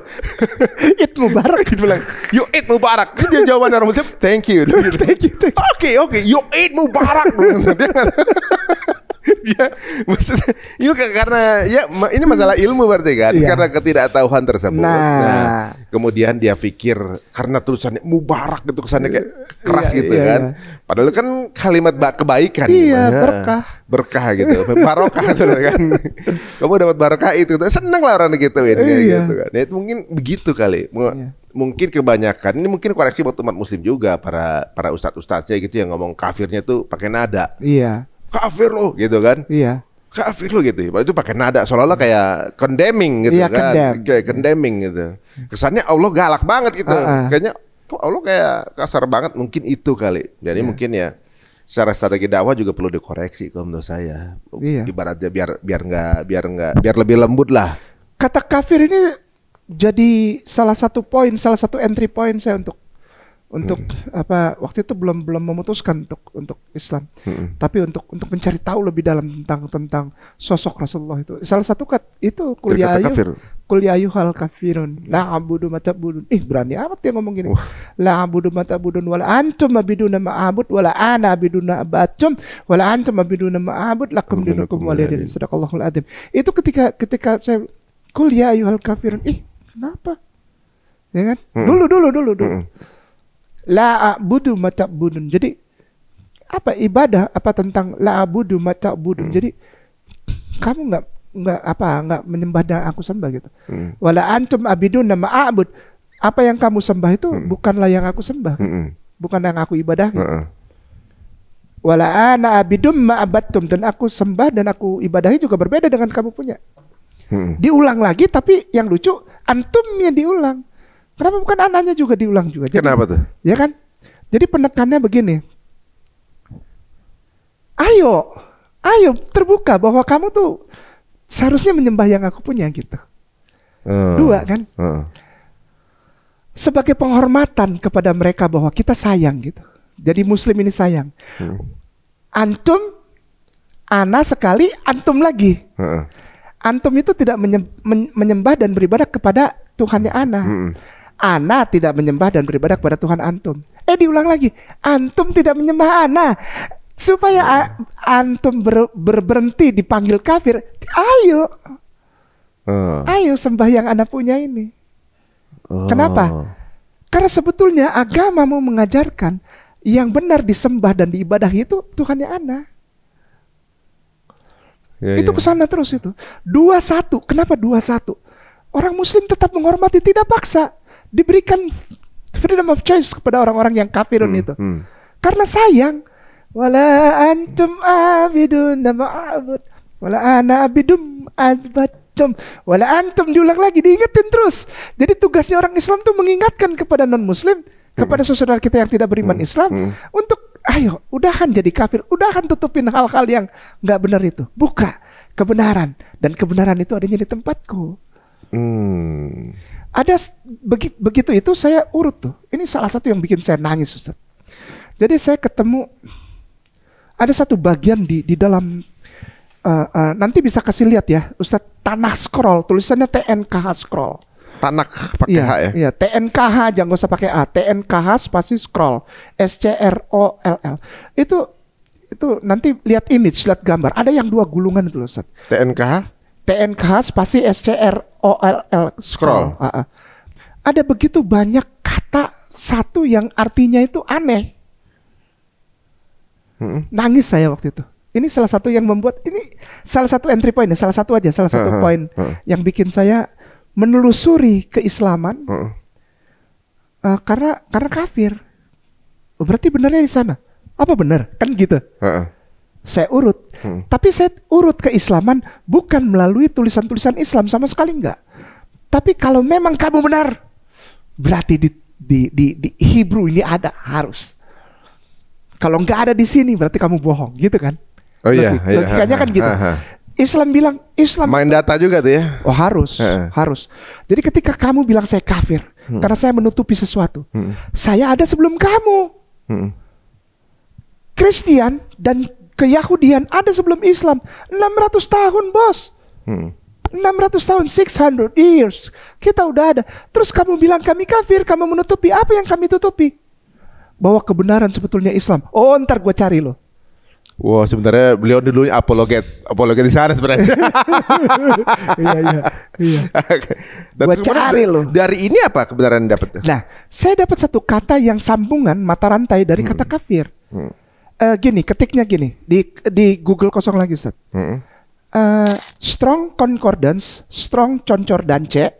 Eat Mubarak. Gitu bilang, you eat Mubarak. Dia jawaban orang Muslim, thank you. Thank you. Oke, you eat Mubarak. Dia maksudnya karena ya ini masalah ilmu berarti kan, karena ketidaktahuan tersebut. Nah, kemudian dia pikir karena tulisannya Mubarak gitu kesannya kayak keras gitu kan. Padahal kan kalimat kebaikan. Berkah gitu, barokah sebenarnya kan. Kamu dapat barokah itu, seneng lah orang digituin gitu kan. Nah, itu mungkin begitu kali. Mungkin kebanyakan ini mungkin koreksi buat umat Muslim juga, para ustadz-ustadznya gitu yang ngomong kafirnya tuh pakai nada. Iya. Kafir lo gitu kan. Iya. Kafir lo gitu. Itu pakai nada seolah-olah kayak condemning gitu kan. Kayak condemning gitu. Kesannya Allah galak banget gitu. Kayaknya kok Allah kayak kasar banget, mungkin itu kali. Jadi mungkin ya secara strategi dakwah juga perlu dikoreksi kalau menurut saya. Ibaratnya biar lebih lembut lah. Kata kafir ini jadi salah satu entry point saya untuk waktu itu belum memutuskan untuk Islam, tapi untuk mencari tahu lebih dalam tentang sosok Rasulullah itu. Salah satu itu kul ya ayyuhal kafirun la abudu ma ta'budun. Berani amat dia ngomong gini. La abudu ma ta'budun wala antum abiduna ma'abud wala ana abiduna abatum wala antum abiduna ma'abud lakum dinukum waliyadin. Sadaqallahul adzim. Itu ketika saya kul ya ayyuhal kafirun. Kenapa? Ya kan? Dulu. La a'budu ma ta'budun. Jadi ibadah tentang la a'budu ma ta'budun. Jadi kamu nggak menyembah dan aku sembah gitu. Wala antum abidun nama a'bud. Apa yang kamu sembah itu bukanlah yang aku sembah. Bukan yang aku ibadah. Wala ana abidum ma'abattum, dan aku sembah dan aku ibadahi juga berbeda dengan kamu punya. Diulang lagi, tapi yang lucu antum yang diulang. Kenapa bukan anaknya juga diulang juga? Jadi, kenapa tuh? Ya kan? Jadi penekannya begini. Ayo terbuka bahwa kamu tuh seharusnya menyembah yang aku punya gitu. Dua kan? Sebagai penghormatan kepada mereka bahwa kita sayang gitu. Jadi muslim ini sayang. Antum, ana sekali, antum lagi. Antum itu tidak menyembah dan beribadah kepada Tuhannya ana. Ana tidak menyembah dan beribadah kepada Tuhan antum. Diulang lagi. Antum tidak menyembah ana. Supaya antum berhenti dipanggil kafir. Ayo sembah yang ana punya ini. Kenapa? Karena sebetulnya agama mau mengajarkan yang benar disembah dan diibadahi itu Tuhannya ana. Itu kesana terus itu. 2-1. Kenapa 2-1? Orang muslim tetap menghormati, tidak paksa. Diberikan freedom of choice kepada orang-orang yang kafirun itu. Karena sayang. Wala antum abidun ma'abud. Wala ana abidum abadtum. Wala antum, diulang lagi, diingetin terus. Jadi tugasnya orang Islam tuh mengingatkan kepada non-muslim, kepada saudara kita yang tidak beriman Islam, untuk ayo, udahan jadi kafir, udahan tutupin hal-hal yang nggak benar itu. Buka kebenaran, dan kebenaran itu adanya di tempatku. Ada begitu itu saya urut tuh. Ini salah satu yang bikin saya nangis, Ustaz. Jadi saya ketemu ada satu bagian di dalam nanti bisa kasih lihat ya, Ustaz, Tanakh Scroll, tulisannya TNKH Scroll. Tanakh pakai H ya? Iya, TNKH, jangan usah pakai A. TNKH spasi Scroll, SCROLL. Itu nanti lihat image, lihat gambar. Ada yang 2 gulungan itu, Ustaz. TNKH spasi SCROLL Scroll. Ada begitu banyak kata satu yang artinya itu aneh. Nangis saya waktu itu. Ini salah satu yang membuat, ini salah satu entry point, salah satu poin yang bikin saya menelusuri keislaman karena kafir. Berarti benarnya di sana. Apa benar? Kan gitu. Saya urut. Tapi saya urut keislaman bukan melalui tulisan-tulisan Islam, sama sekali enggak. Tapi kalau memang kamu benar, berarti di Hebrew ini ada, harus. Kalau nggak ada di sini berarti kamu bohong, gitu kan? Logikanya kan gitu. Islam bilang, main data juga tuh ya. Oh harus. Jadi ketika kamu bilang saya kafir karena saya menutupi sesuatu, saya ada sebelum kamu. Kristen dan Keyahudian ada sebelum Islam 600 tahun, bos. 600 tahun, 600 years. Kita udah ada. Terus kamu bilang kami kafir, kamu menutupi. Apa yang kami tutupi? Bahwa kebenaran sebetulnya Islam. Oh, ntar gue cari lo. Wah, sebenarnya beliau dulunya apologet di sana sebenarnya. Iya. Gue cari lo. Dari ini apa kebenaran dapat? Nah, saya dapat satu kata yang sambungan mata rantai dari kata kafir. Gini, ketiknya gini di Google kosong lagi, Ustaz. Strong concordance, strong concor dance,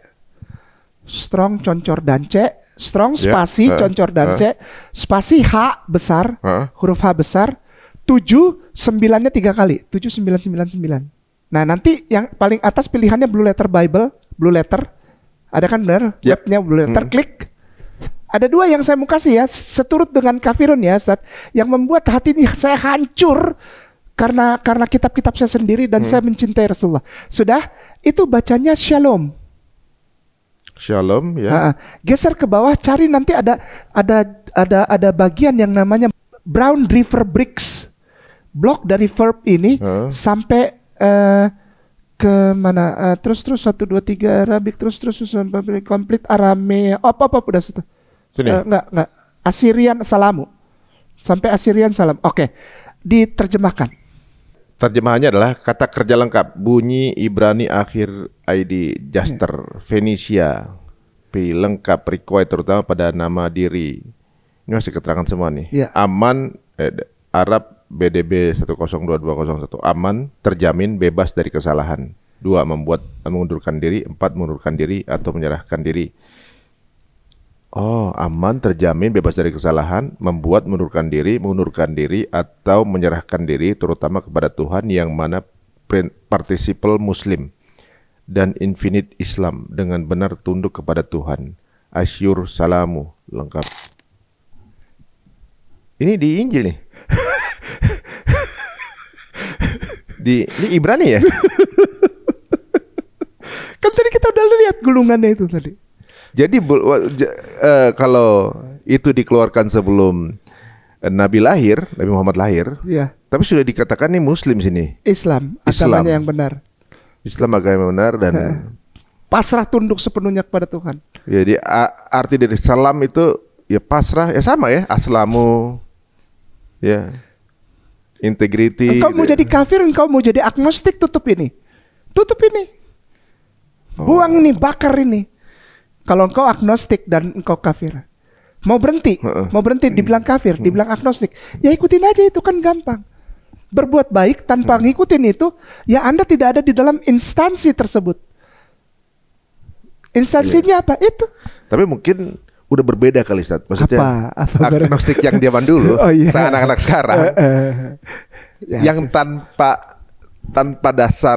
strong concor dance. Strong spasi concor dance spasi H besar, huruf H besar, 7 9-nya 3 kali, 7999. Nah, nanti yang paling atas pilihannya Blue Letter Bible, Blue Letter. Ada kan benar? Webnya Blue Letter, klik. Ada 2 yang saya mau kasih ya, seturut dengan kafirun ya, Ustaz, yang membuat hati ini saya hancur karena kitab-kitab saya sendiri dan saya mencintai Rasulullah. Sudah, itu bacanya Shalom. Shalom ya. Geser ke bawah, cari nanti ada bagian yang namanya Brown River Bricks. Blok dari verb ini sampai ke mana? Terus 1 2 3 Arabic terus sampai komplit Aramea. Apa udah situ. Enggak. Assyrian salamu. Sampai Assyrian salam. Oke. Diterjemahkan. Terjemahannya adalah kata kerja lengkap, bunyi Ibrani akhir ID Jaster, Fenisia, P lengkap, required terutama pada nama diri. Ini masih keterangan semua nih. Aman, Arab BDB 102201. Aman, terjamin, bebas dari kesalahan. 2. Mengundurkan diri. 4. Mengundurkan diri atau menyerahkan diri. Oh, aman, terjamin, bebas dari kesalahan, mengundurkan diri atau menyerahkan diri terutama kepada Tuhan yang mana participle Muslim dan infinite Islam dengan benar tunduk kepada Tuhan. Asyur salamu lengkap. Ini di Injil nih. Ini Ibrani ya? Kan tadi kita udah lihat gulungannya itu tadi. Jadi kalau itu dikeluarkan sebelum Nabi Muhammad lahir, ya. Tapi sudah dikatakan nih Muslim sini. Islam, agamanya yang benar. Islam agama yang benar dan pasrah tunduk sepenuhnya kepada Tuhan. Jadi arti dari salam itu ya pasrah, ya sama ya, aslamu, ya integrity. Engkau mau jadi kafir, engkau mau jadi agnostik, tutup ini, buang ini, bakar ini. Kalau engkau agnostik dan engkau kafir, mau berhenti dibilang kafir, dibilang agnostik, ya ikutin aja, itu kan gampang. Berbuat baik tanpa ngikutin itu, ya Anda tidak ada di dalam instansi tersebut. Instansinya apa? Itu. Tapi mungkin udah berbeda kali Ustaz. Maksudnya apa agnostik yang zaman dulu, sama anak-anak sekarang, yang tanpa dasar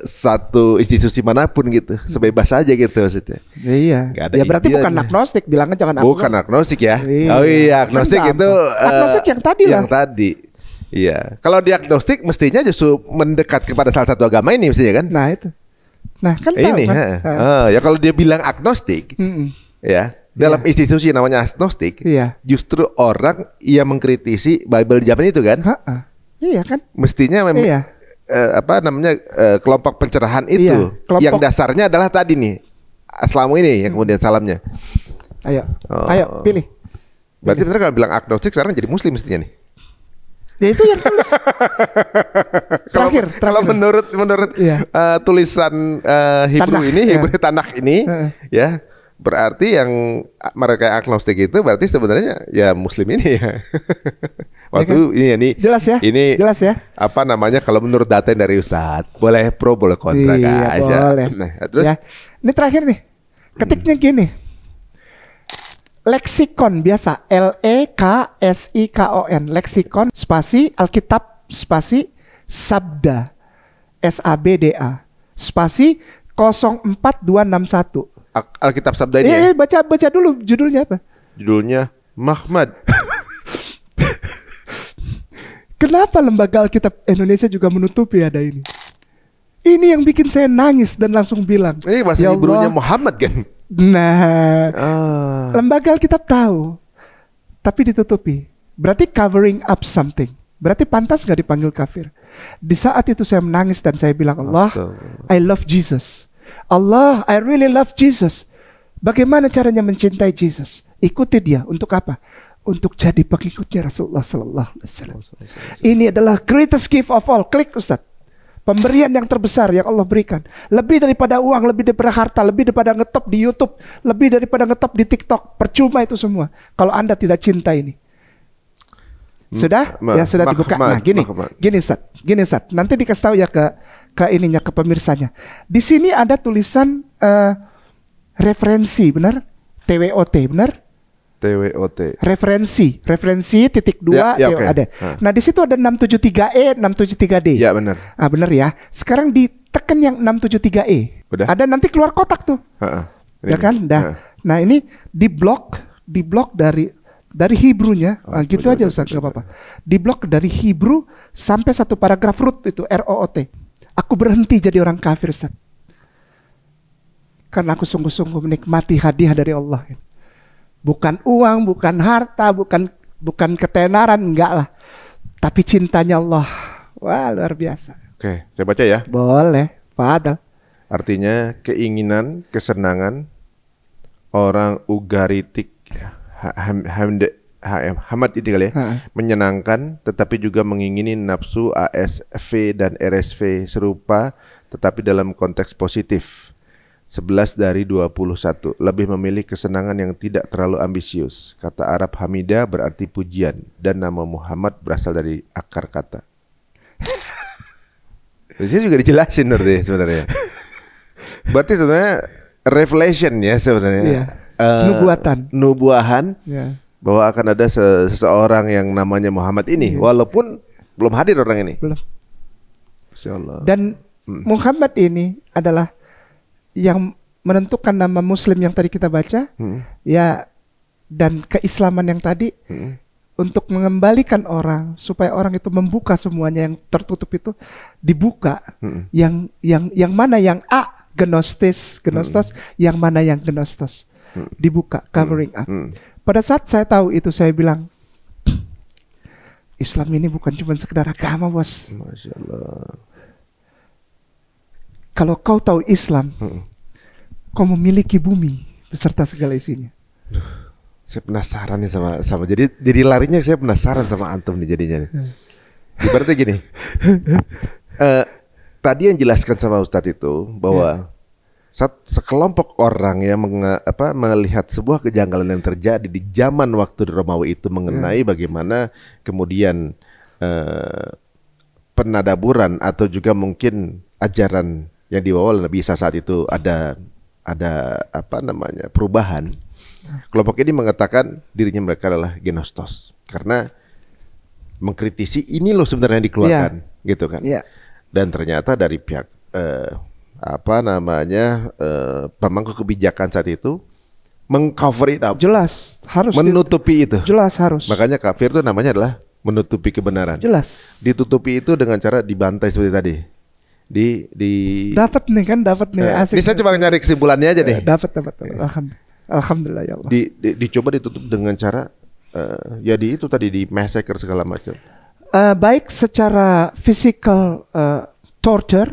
satu institusi manapun gitu, sebebas aja gitu maksudnya. Iya. Ya berarti bukan agnostik, bilangnya jangan agnostik. Bukan agnostik ya. Iya. Oh iya, agnostik kan itu agnostik yang tadi lah. Yang tadi. Iya. Kalau diagnostik mestinya justru mendekat kepada salah satu agama ini mestinya kan? Nah itu. Nah kan tahu ini, kan. Ya kalau dia bilang agnostik, ya dalam institusi namanya agnostik, justru orang yang mengkritisi Bible di zaman itu kan? Iya kan? Mestinya kelompok pencerahan itu, yang dasarnya adalah tadi nih aslamu ini, yang kemudian salamnya. Ayo pilih. Berarti benar kalau bilang agnostik sekarang jadi Muslim mestinya nih. Ya itu yang tulis. terakhir. Kalau menurut tulisan Hebrew Tanakh, ini, Hebrew Tanakh ini, ya berarti yang mereka agnostik itu berarti sebenarnya ya Muslim ini ya. Waktu ini jelas ya. Ini jelas ya. Apa namanya kalau menurut data dari Ustadz, boleh pro boleh kontra aja. Boleh. Nah, terus ini terakhir nih. Ketiknya gini. Leksikon biasa, LEKSIKON, leksikon spasi Alkitab spasi Sabda, SABDA spasi 04261. Alkitab Sabda ini ya? Baca dulu judulnya apa? Judulnya Mahmad. Kenapa lembaga Alkitab Indonesia juga menutupi ada ini? Ini yang bikin saya nangis dan langsung bilang, ini bahasa Hebrew-nya Muhammad kan? Nah, lembaga Alkitab tahu, tapi ditutupi. Berarti covering up something. Berarti pantas gak dipanggil kafir. Di saat itu saya menangis dan saya bilang, Allah, I love Jesus. Allah, I really love Jesus. Bagaimana caranya mencintai Jesus? Ikuti dia. Untuk apa? Untuk jadi pengikutnya Rasulullah Sallallahu Alaihi Wasallam. Ini adalah greatest gift of all. Klik Ustaz. Pemberian yang terbesar yang Allah berikan. Lebih daripada uang, lebih daripada harta, lebih daripada ngetop di YouTube, lebih daripada ngetop di TikTok. Percuma itu semua kalau Anda tidak cinta ini. Sudah? Ya sudah dibuka. Nah, gini Ustaz. Nanti dikasih tahu ya ke pemirsanya. Di sini ada tulisan referensi, benar? TWOT, benar? TWOT. Referensi titik 2 okay. Ada. Nah, di situ ada 673E, 673D. Ya, benar. Benar ya. Sekarang ditekan yang 673E. Udah. Ada nanti keluar kotak tuh. Ya kan? Nah, ini di blok dari Hebrew-nya. Gitu aja Ustaz, enggak apa-apa. Di blok dari Hebrew sampai satu paragraf root itu ROOT. Aku berhenti jadi orang kafir, Ustaz. Karena aku sungguh-sungguh menikmati hadiah dari Allah. Bukan uang, bukan harta, bukan ketenaran, enggak lah. Tapi cintanya Allah. Wah, luar biasa. Oke, saya baca ya. Boleh, Fadal. Artinya keinginan, kesenangan orang Ugaritik, Hamad itu kali ya, menyenangkan tetapi juga mengingini nafsu ASV dan RSV serupa tetapi dalam konteks positif. 11 dari 21. Lebih memilih kesenangan yang tidak terlalu ambisius. Kata Arab Hamidah berarti pujian. Dan nama Muhammad berasal dari akar kata. Di sini juga dijelasin berarti sebenarnya. Berarti sebenarnya revelation ya sebenarnya. Iya. Nubuahan. Ya. Bahwa akan ada seseorang yang namanya Muhammad ini, walaupun belum hadir orang ini. Belum. Insyaallah. Dan Muhammad ini adalah yang menentukan nama Muslim yang tadi kita baca, ya, dan keislaman yang tadi untuk mengembalikan orang supaya orang itu membuka semuanya yang tertutup itu dibuka. Yang mana yang gnostos, yang mana yang gnostos dibuka, covering up. Pada saat saya tahu itu, saya bilang, Islam ini bukan cuma sekedar agama, bos. Masya Allah. Kalau kau tahu Islam, kau memiliki bumi beserta segala isinya. Saya penasaran nih sama jadi larinya saya penasaran sama antum nih jadinya. Ibaratnya gini, tadi yang jelaskan sama Ustadz itu bahwa sekelompok orang yang melihat sebuah kejanggalan yang terjadi di zaman waktu Romawi itu mengenai bagaimana kemudian penadaburan atau juga mungkin ajaran yang dibawa oleh Nabi Isa saat itu ada perubahan. Kelompok ini mengatakan dirinya mereka adalah Gnostos karena mengkritisi ini loh sebenarnya yang dikeluarkan, gitu kan? Dan ternyata dari pihak pemangku kebijakan saat itu mengcover it up. Jelas harus menutupi itu. Jelas harus. Makanya kafir itu namanya adalah menutupi kebenaran. Jelas. Ditutupi itu dengan cara dibantai seperti tadi. Dapat nih asik. Ini saya coba nyari kesimpulannya aja deh. Dapat. Alhamdulillah ya Allah. Dicoba ditutup dengan cara itu tadi di massacre segala macam. Baik secara physical torture,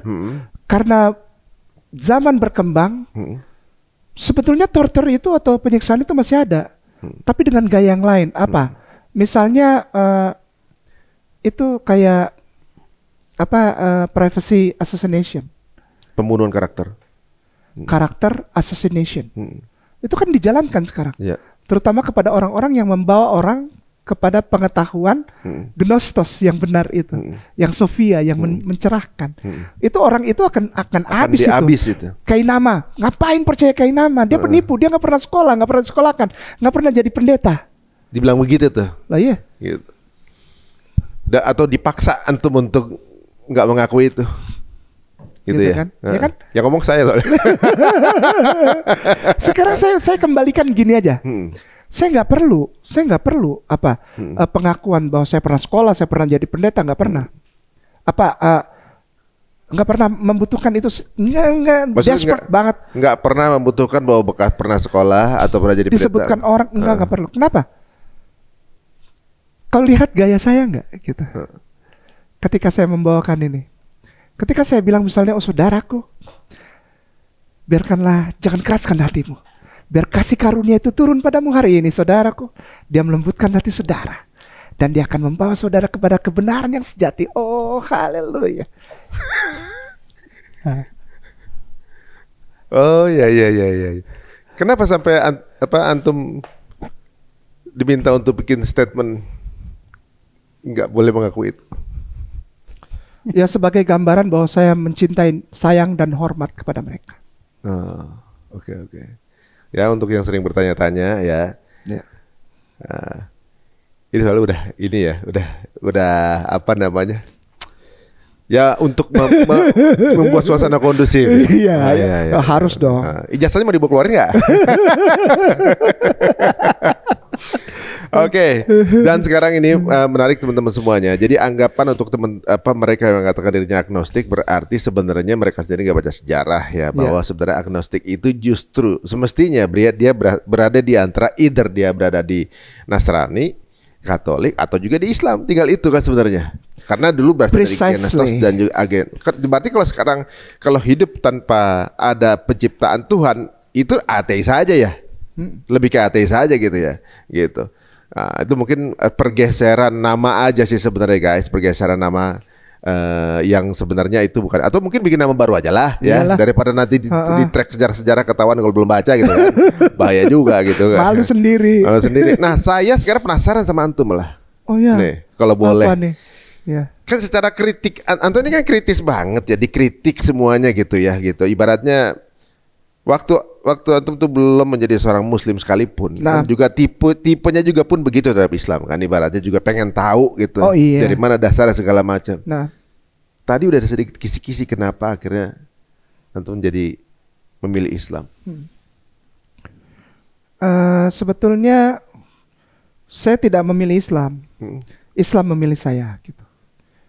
karena zaman berkembang, sebetulnya torture itu atau penyiksaan itu masih ada, tapi dengan gaya yang lain. Apa? Misalnya itu kayak privacy assassination, pembunuhan karakter assassination. Itu kan dijalankan sekarang, terutama kepada orang-orang yang membawa orang kepada pengetahuan Gnostos yang benar itu, yang Sofia, yang mencerahkan. Itu orang itu akan habis itu. Kainama, ngapain percaya Kainama? Dia penipu, dia nggak pernah sekolah, nggak pernah sekolahkan, nggak pernah jadi pendeta. Dibilang begitu tuh. Lah iya. Gitu. Atau dipaksa antum untuk nggak mengakui itu. Gitu ya. Kan? Ya kan? Yang ngomong saya loh. Sekarang saya kembalikan gini aja. Saya nggak perlu pengakuan bahwa saya pernah sekolah, saya pernah jadi pendeta, nggak pernah. Nggak pernah membutuhkan itu, nggak desperate banget. Nggak pernah membutuhkan bahwa bekas pernah sekolah atau pernah jadi pendeta. Disebutkan orang nggak perlu. Kenapa? Kau lihat gaya saya nggak gitu. Ketika saya membawakan ini, ketika saya bilang misalnya, oh saudaraku, biarkanlah, jangan keraskan hatimu. Biar kasih karunia itu turun padamu hari ini, saudaraku. Dia melembutkan hati saudara. Dan dia akan membawa saudara kepada kebenaran yang sejati. Oh, haleluya. Oh, ya. Kenapa sampai antum diminta untuk bikin statement nggak boleh mengakui itu? Ya, sebagai gambaran bahwa saya mencintai, sayang dan hormat kepada mereka. Oke. Ya, untuk yang sering bertanya-tanya ya. Ini soalnya udah apa namanya? Ya, untuk membuat suasana kondusif. Iya. Harus dong. Ijazahnya mau keluarin nggak? Oke. Dan sekarang ini menarik teman-teman semuanya. Jadi anggapan untuk mereka yang mengatakan dirinya agnostik berarti sebenarnya mereka sendiri nggak baca sejarah ya, bahwa sebenarnya agnostik itu justru semestinya dia berada di antara either dia berada di Nasrani, Katolik atau juga di Islam. Tinggal itu kan sebenarnya. Karena dulu berasal dari Gnostos dan juga agen. Berarti kalau hidup tanpa ada penciptaan Tuhan itu ateis saja ya. Lebih ke ateis saja gitu ya. Gitu. Itu mungkin pergeseran nama aja sih sebenarnya guys, pergeseran nama yang sebenarnya itu bukan, atau mungkin bikin nama baru aja lah ya, Iyalah. daripada nanti di track sejarah-sejarah ketahuan kalau belum baca gitu kan. Bahaya juga gitu kan. Malu sendiri. Malu sendiri. Nah, saya sekarang penasaran sama antum lah. Oh ya. Nih, kalau boleh. Apa nih? Ya. Kan secara kritik, Antum ini kan kritis banget ya, dikritik semuanya gitu ya, gitu. Ibaratnya waktu antum tuh belum menjadi seorang muslim sekalipun, Nah. kan juga tipenya juga pun begitu terhadap Islam kan, ibaratnya juga pengen tahu gitu. Oh, iya. Dari mana dasarnya segala macam. Nah, Tadi udah ada sedikit kisi-kisi kenapa akhirnya antum jadi memilih Islam. sebetulnya saya tidak memilih Islam. Islam memilih saya gitu.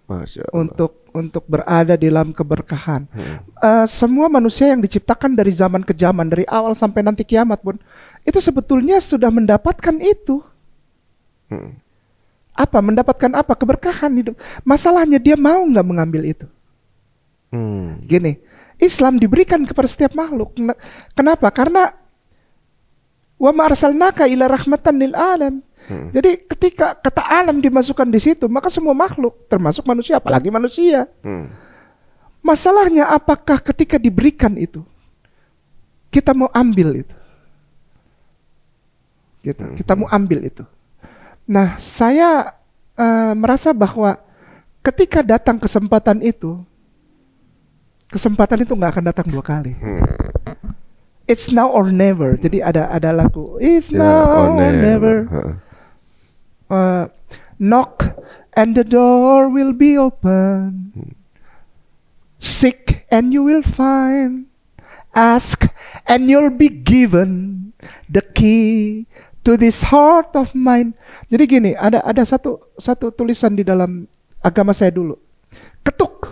Masya Allah. Untuk berada di dalam keberkahan. Semua manusia yang diciptakan dari zaman ke zaman, dari awal sampai nanti kiamat pun, itu sebetulnya sudah mendapatkan itu. Apa? Mendapatkan apa? Keberkahan hidup. Masalahnya dia mau nggak mengambil itu. Gini, Islam diberikan kepada setiap makhluk. Kenapa? Karena wa ma arsalnaka ila rahmatan lil alam. Jadi ketika kata alam dimasukkan di situ, maka semua makhluk, termasuk manusia, apalagi manusia. Masalahnya apakah ketika diberikan itu, kita mau ambil itu? Gitu. Kita mau ambil itu. Nah, saya merasa bahwa ketika datang kesempatan itu nggak akan datang dua kali. It's now or never. Jadi ada lagu It's now or never. Knock and the door will be open. Seek and you will find. Ask and you'll be given the key to this heart of mine. Jadi gini, ada satu tulisan di dalam agama saya dulu. Ketuk,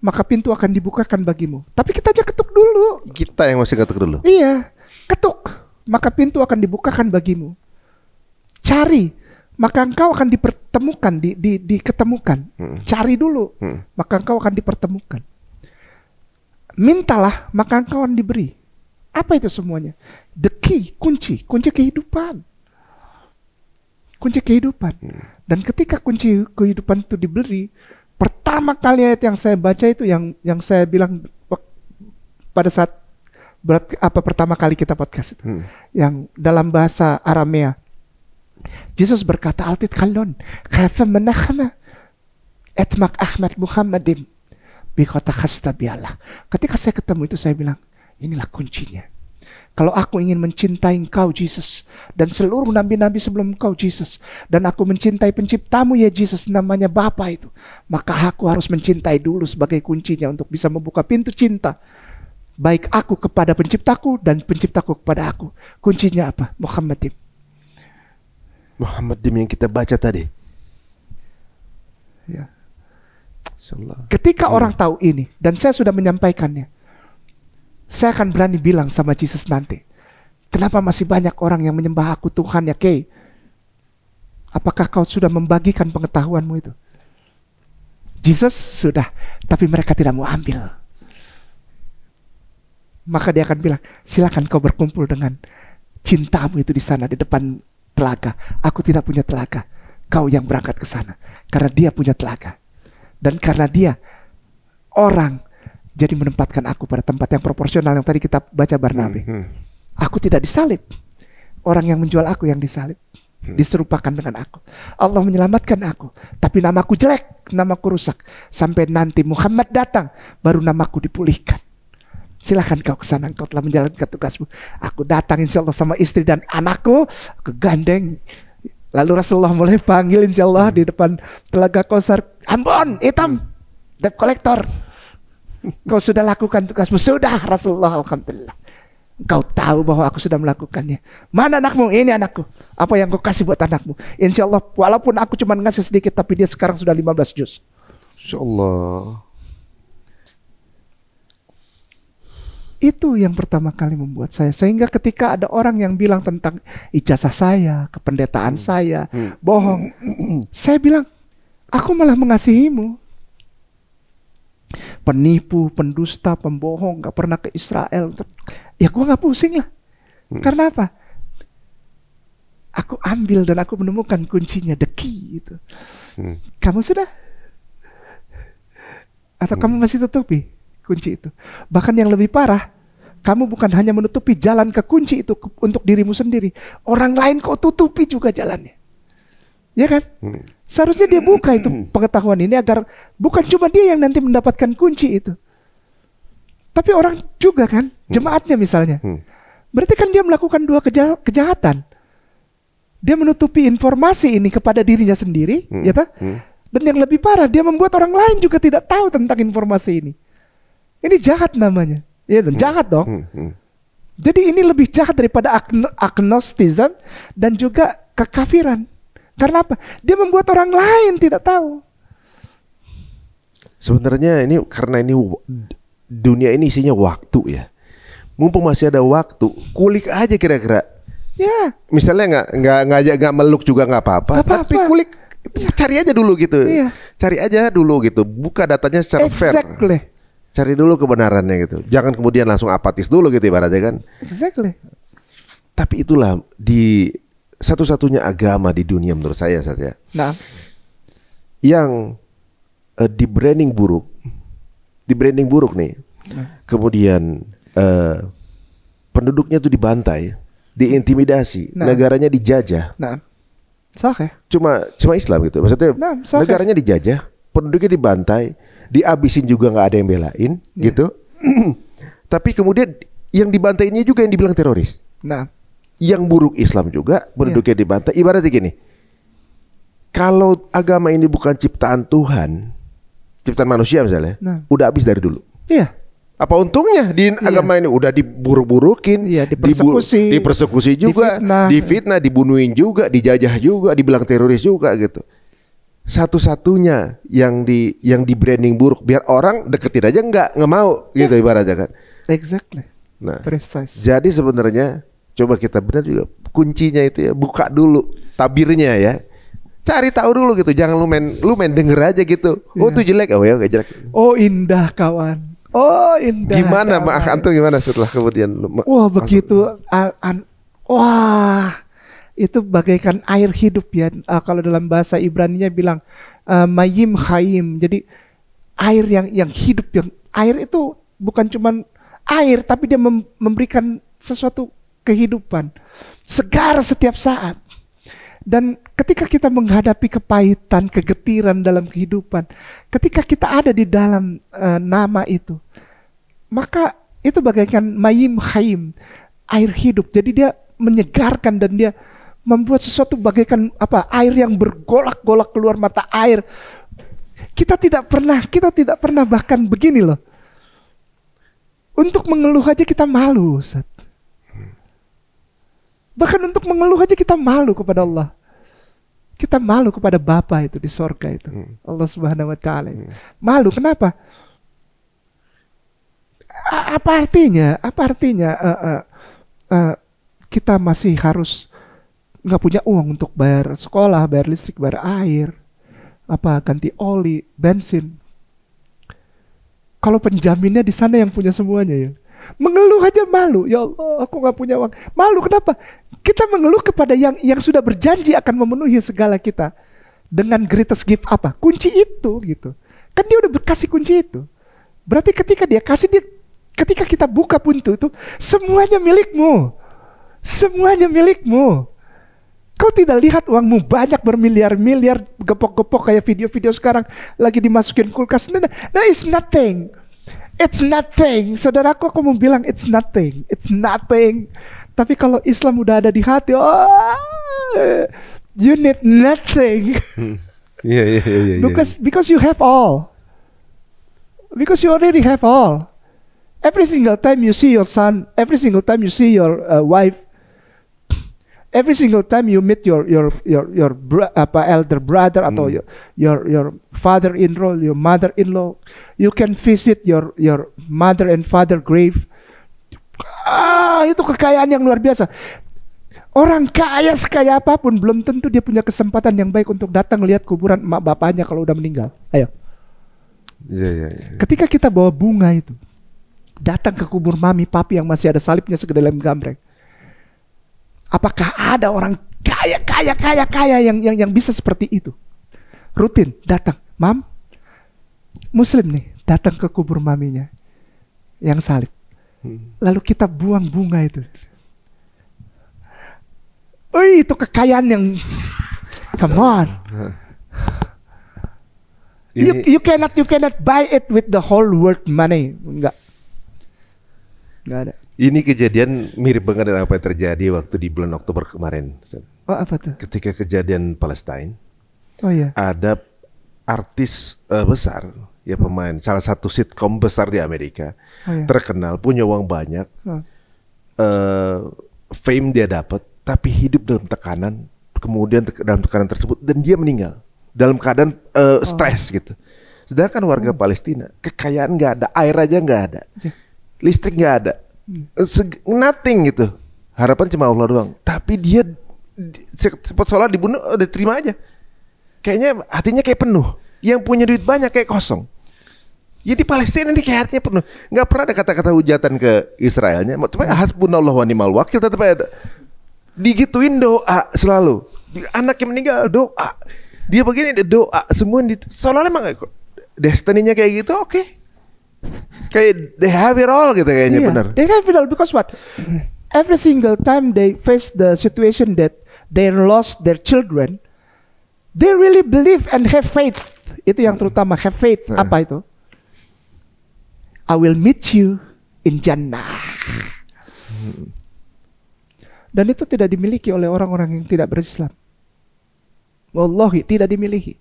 maka pintu akan dibukakan bagimu. Tapi kita aja ketuk dulu. Kita yang masih ketuk dulu. Iya, ketuk, maka pintu akan dibukakan bagimu. Cari, maka engkau akan dipertemukan, diketemukan. Cari dulu, maka engkau akan dipertemukan. Mintalah, maka engkau akan diberi. Apa itu semuanya? The key, kunci kehidupan. Kunci kehidupan. Dan ketika kunci kehidupan itu diberi, pertama kali ayat yang saya baca itu yang saya bilang pada saat pertama kali kita podcast itu, yang dalam bahasa Aramea. Yesus berkata, "Altit kalon, khafa menakhma etmak Ahmad Muhammadim bikota khasta biallah." Ketika saya ketemu itu, saya bilang, inilah kuncinya. Kalau aku ingin mencintai engkau Yesus, dan seluruh nabi-nabi sebelum engkau Yesus, dan aku mencintai penciptamu ya Yesus, namanya Bapa itu, maka aku harus mencintai dulu sebagai kuncinya untuk bisa membuka pintu cinta. Baik aku kepada penciptaku dan penciptaku kepada aku. Kuncinya apa? Muhammadim. Muhammadim yang kita baca tadi. Ya. Insyaallah. Ketika orang tahu ini, dan saya sudah menyampaikannya, saya akan berani bilang sama Yesus nanti, kenapa masih banyak orang yang menyembah aku Tuhan ya Kay? Apakah kau sudah membagikan pengetahuanmu itu? Yesus sudah, tapi mereka tidak mau ambil. Maka dia akan bilang, silakan kau berkumpul dengan cintamu itu di sana di depan telaga. Aku tidak punya telaga. Kau yang berangkat ke sana. Karena dia punya telaga. Dan karena dia orang, jadi menempatkan aku pada tempat yang proporsional yang tadi kita baca Barnabe. Aku tidak disalib. Orang yang menjual aku yang disalib. Diserupakan dengan aku. Allah menyelamatkan aku. Tapi namaku jelek, namaku rusak. Sampai nanti Muhammad datang, baru namaku dipulihkan. Silahkan kau kesana, engkau telah menjalankan tugasmu. Aku datang insya Allah sama istri dan anakku, aku gandeng. Lalu Rasulullah mulai panggil insya Allah di depan telaga Kausar, Ambon, hitam, debt collector. Kau sudah lakukan tugasmu. Sudah Rasulullah, alhamdulillah. Kau tahu bahwa aku sudah melakukannya. Mana anakmu? Ini anakku. Apa yang kau kasih buat anakmu? Insya Allah, walaupun aku cuma ngasih sedikit, tapi dia sekarang sudah 15 juz. Insya Allah. Itu yang pertama kali membuat saya. Sehingga ketika ada orang yang bilang tentang ijazah saya, kependetaan saya, bohong. Saya bilang, aku malah mengasihimu. Penipu, pendusta, pembohong, gak pernah ke Israel. Ya gue gak pusing lah. Karena apa? Aku ambil dan aku menemukan kuncinya, the key itu. Kamu sudah? Atau kamu masih tutupi kunci itu? Bahkan yang lebih parah, kamu bukan hanya menutupi jalan ke kunci itu untuk dirimu sendiri, orang lain kau tutupi juga jalannya. Ya kan? Seharusnya dia buka itu pengetahuan ini agar bukan cuma dia yang nanti mendapatkan kunci itu, tapi orang juga kan, jemaatnya misalnya. Berarti kan dia melakukan dua kejahatan. Dia menutupi informasi ini kepada dirinya sendiri, ya tak? Dan yang lebih parah, dia membuat orang lain juga tidak tahu tentang informasi ini. Ini jahat namanya, ya, jahat dong. Jadi ini lebih jahat daripada agnostism dan juga kekafiran. Karena apa? Dia membuat orang lain tidak tahu. Sebenarnya ini karena ini dunia ini isinya waktu ya. Mumpung masih ada waktu, kulik aja kira-kira. Ya. Misalnya nggak meluk juga nggak apa-apa. Tapi kulik, cari aja dulu gitu. Iya. Cari aja dulu gitu. Buka datanya secara fair. Cari dulu kebenarannya gitu. Jangan kemudian langsung apatis dulu gitu ibaratnya kan. Exactly. Tapi itulah di satu-satunya agama di dunia menurut saya saja. Nah, yang di branding buruk nih. Kemudian penduduknya tuh dibantai, diintimidasi, negaranya dijajah. Nah, sah. Cuma Islam gitu. Maksudnya negaranya dijajah, penduduknya dibantai, dihabisin juga nggak ada yang belain, gitu. Tapi kemudian yang dibantai ini juga yang dibilang teroris. Nah, yang buruk Islam juga penduduknya dibantai. Ibaratnya gini, kalau agama ini bukan ciptaan Tuhan, ciptaan manusia misalnya, udah habis dari dulu. Iya. Apa untungnya di agama ini udah diburuk-burukin, dipersekusi juga, difitnah, dibunuhin juga, dijajah juga, dibilang teroris juga gitu. Satu-satunya yang di branding buruk biar orang deketin aja nggak mau gitu ibaratnya kan. Exactly. Nah, precise. Jadi sebenarnya coba kita benar juga kuncinya itu ya, buka dulu tabirnya ya. Cari tahu dulu gitu, jangan lu main denger aja gitu. Oh itu jelek, oh ya jelek. Oh indah kawan. Oh indah. Gimana Mak Anto gimana setelah kemudian? Wah begitu, wah itu bagaikan air hidup ya. Kalau dalam bahasa Ibrani-nya bilang mayim hayim. Jadi air yang hidup, yang air itu bukan cuman air, tapi dia memberikan sesuatu kehidupan, segar setiap saat. Dan ketika kita menghadapi kepahitan, kegetiran dalam kehidupan, ketika kita ada di dalam nama itu, maka itu bagaikan mayim hayim, air hidup. Jadi dia menyegarkan dan dia membuat sesuatu bagaikan air yang bergolak-golak keluar mata air. Kita tidak pernah bahkan begini loh. Untuk mengeluh aja kita malu, Ustaz. Bahkan untuk mengeluh aja kita malu kepada Allah. Kita malu kepada Bapa itu di sorga itu, Allah Subhanahu Wa Taala. Malu kenapa? Apa artinya? Kita masih harus nggak punya uang untuk bayar sekolah, bayar listrik, bayar air, ganti oli, bensin. Kalau penjaminnya di sana yang punya semuanya ya. Mengeluh aja malu. Ya Allah, aku nggak punya uang. Malu kenapa? Kita mengeluh kepada yang kepada berjanji akan memenuhi segala kita dengan greatest gift apa? Kunci itu gitu. Kan dia udah berkasih kunci itu. Berarti ketika dia kasih, ketika kita buka pintu itu, semuanya milikmu. Semuanya milikmu. Kau tidak lihat uangmu banyak bermiliar-miliar, gepok-gepok kayak video-video sekarang lagi dimasukin kulkas. No, it's nothing. It's nothing. Saudaraku, aku mau bilang it's nothing. It's nothing. Tapi kalau Islam udah ada di hati, you need nothing. Yeah. Because you have all. Because you already have all. Every single time you see your son, every single time you see your wife, every single time you meet your elder brother atau your father-in-law, your mother-in-law, you can visit your mother and father grave. Itu kekayaan yang luar biasa. Orang kaya sekaya apapun belum tentu dia punya kesempatan yang baik untuk datang lihat kuburan emak bapaknya kalau udah meninggal. Ayo. Ketika kita bawa bunga itu, datang ke kubur mami papi yang masih ada salibnya segede lem gambreng. Apakah ada orang kaya yang bisa seperti itu? Rutin datang, Mam, Muslim nih, datang ke kubur maminya yang salib. Lalu kita buang bunga itu. Itu kekayaan yang come on. You cannot buy it with the whole world money. Enggak ada. Ini kejadian mirip banget dengan apa yang terjadi waktu di bulan Oktober kemarin. Oh, apa tuh? Ketika kejadian Palestina. Oh iya. Ada artis besar, ya pemain salah satu sitkom besar di Amerika, terkenal, punya uang banyak, fame dia dapat, tapi hidup dalam tekanan, kemudian dalam tekanan tersebut dan dia meninggal dalam keadaan stres gitu. Sedangkan warga Palestina kekayaan nggak ada, air aja nggak ada, listrik nggak ada, nothing gitu. Harapan cuma Allah doang. Tapi dia cepat sholat dibunuh, udah terima aja. Kayaknya hatinya kayak penuh. Yang punya duit banyak kayak kosong. Jadi Palestina ini kayak hatinya penuh. Nggak pernah ada kata-kata hujatan ke Israelnya. Cuma hasbunallah wa ni'mal wakil tetap ada. Digituin doa selalu. Anak yang meninggal doa. Dia begini doa. Semua soalnya emang destininya kayak gitu, oke. Kayak they have it all gitu kayaknya, benar. They have it all because what? Every single time they face the situation that they lost their children, they really believe and have faith. Itu yang terutama, have faith. Apa itu? I will meet you in Jannah. Dan itu tidak dimiliki oleh orang-orang yang tidak berislam. Wallahi tidak dimiliki.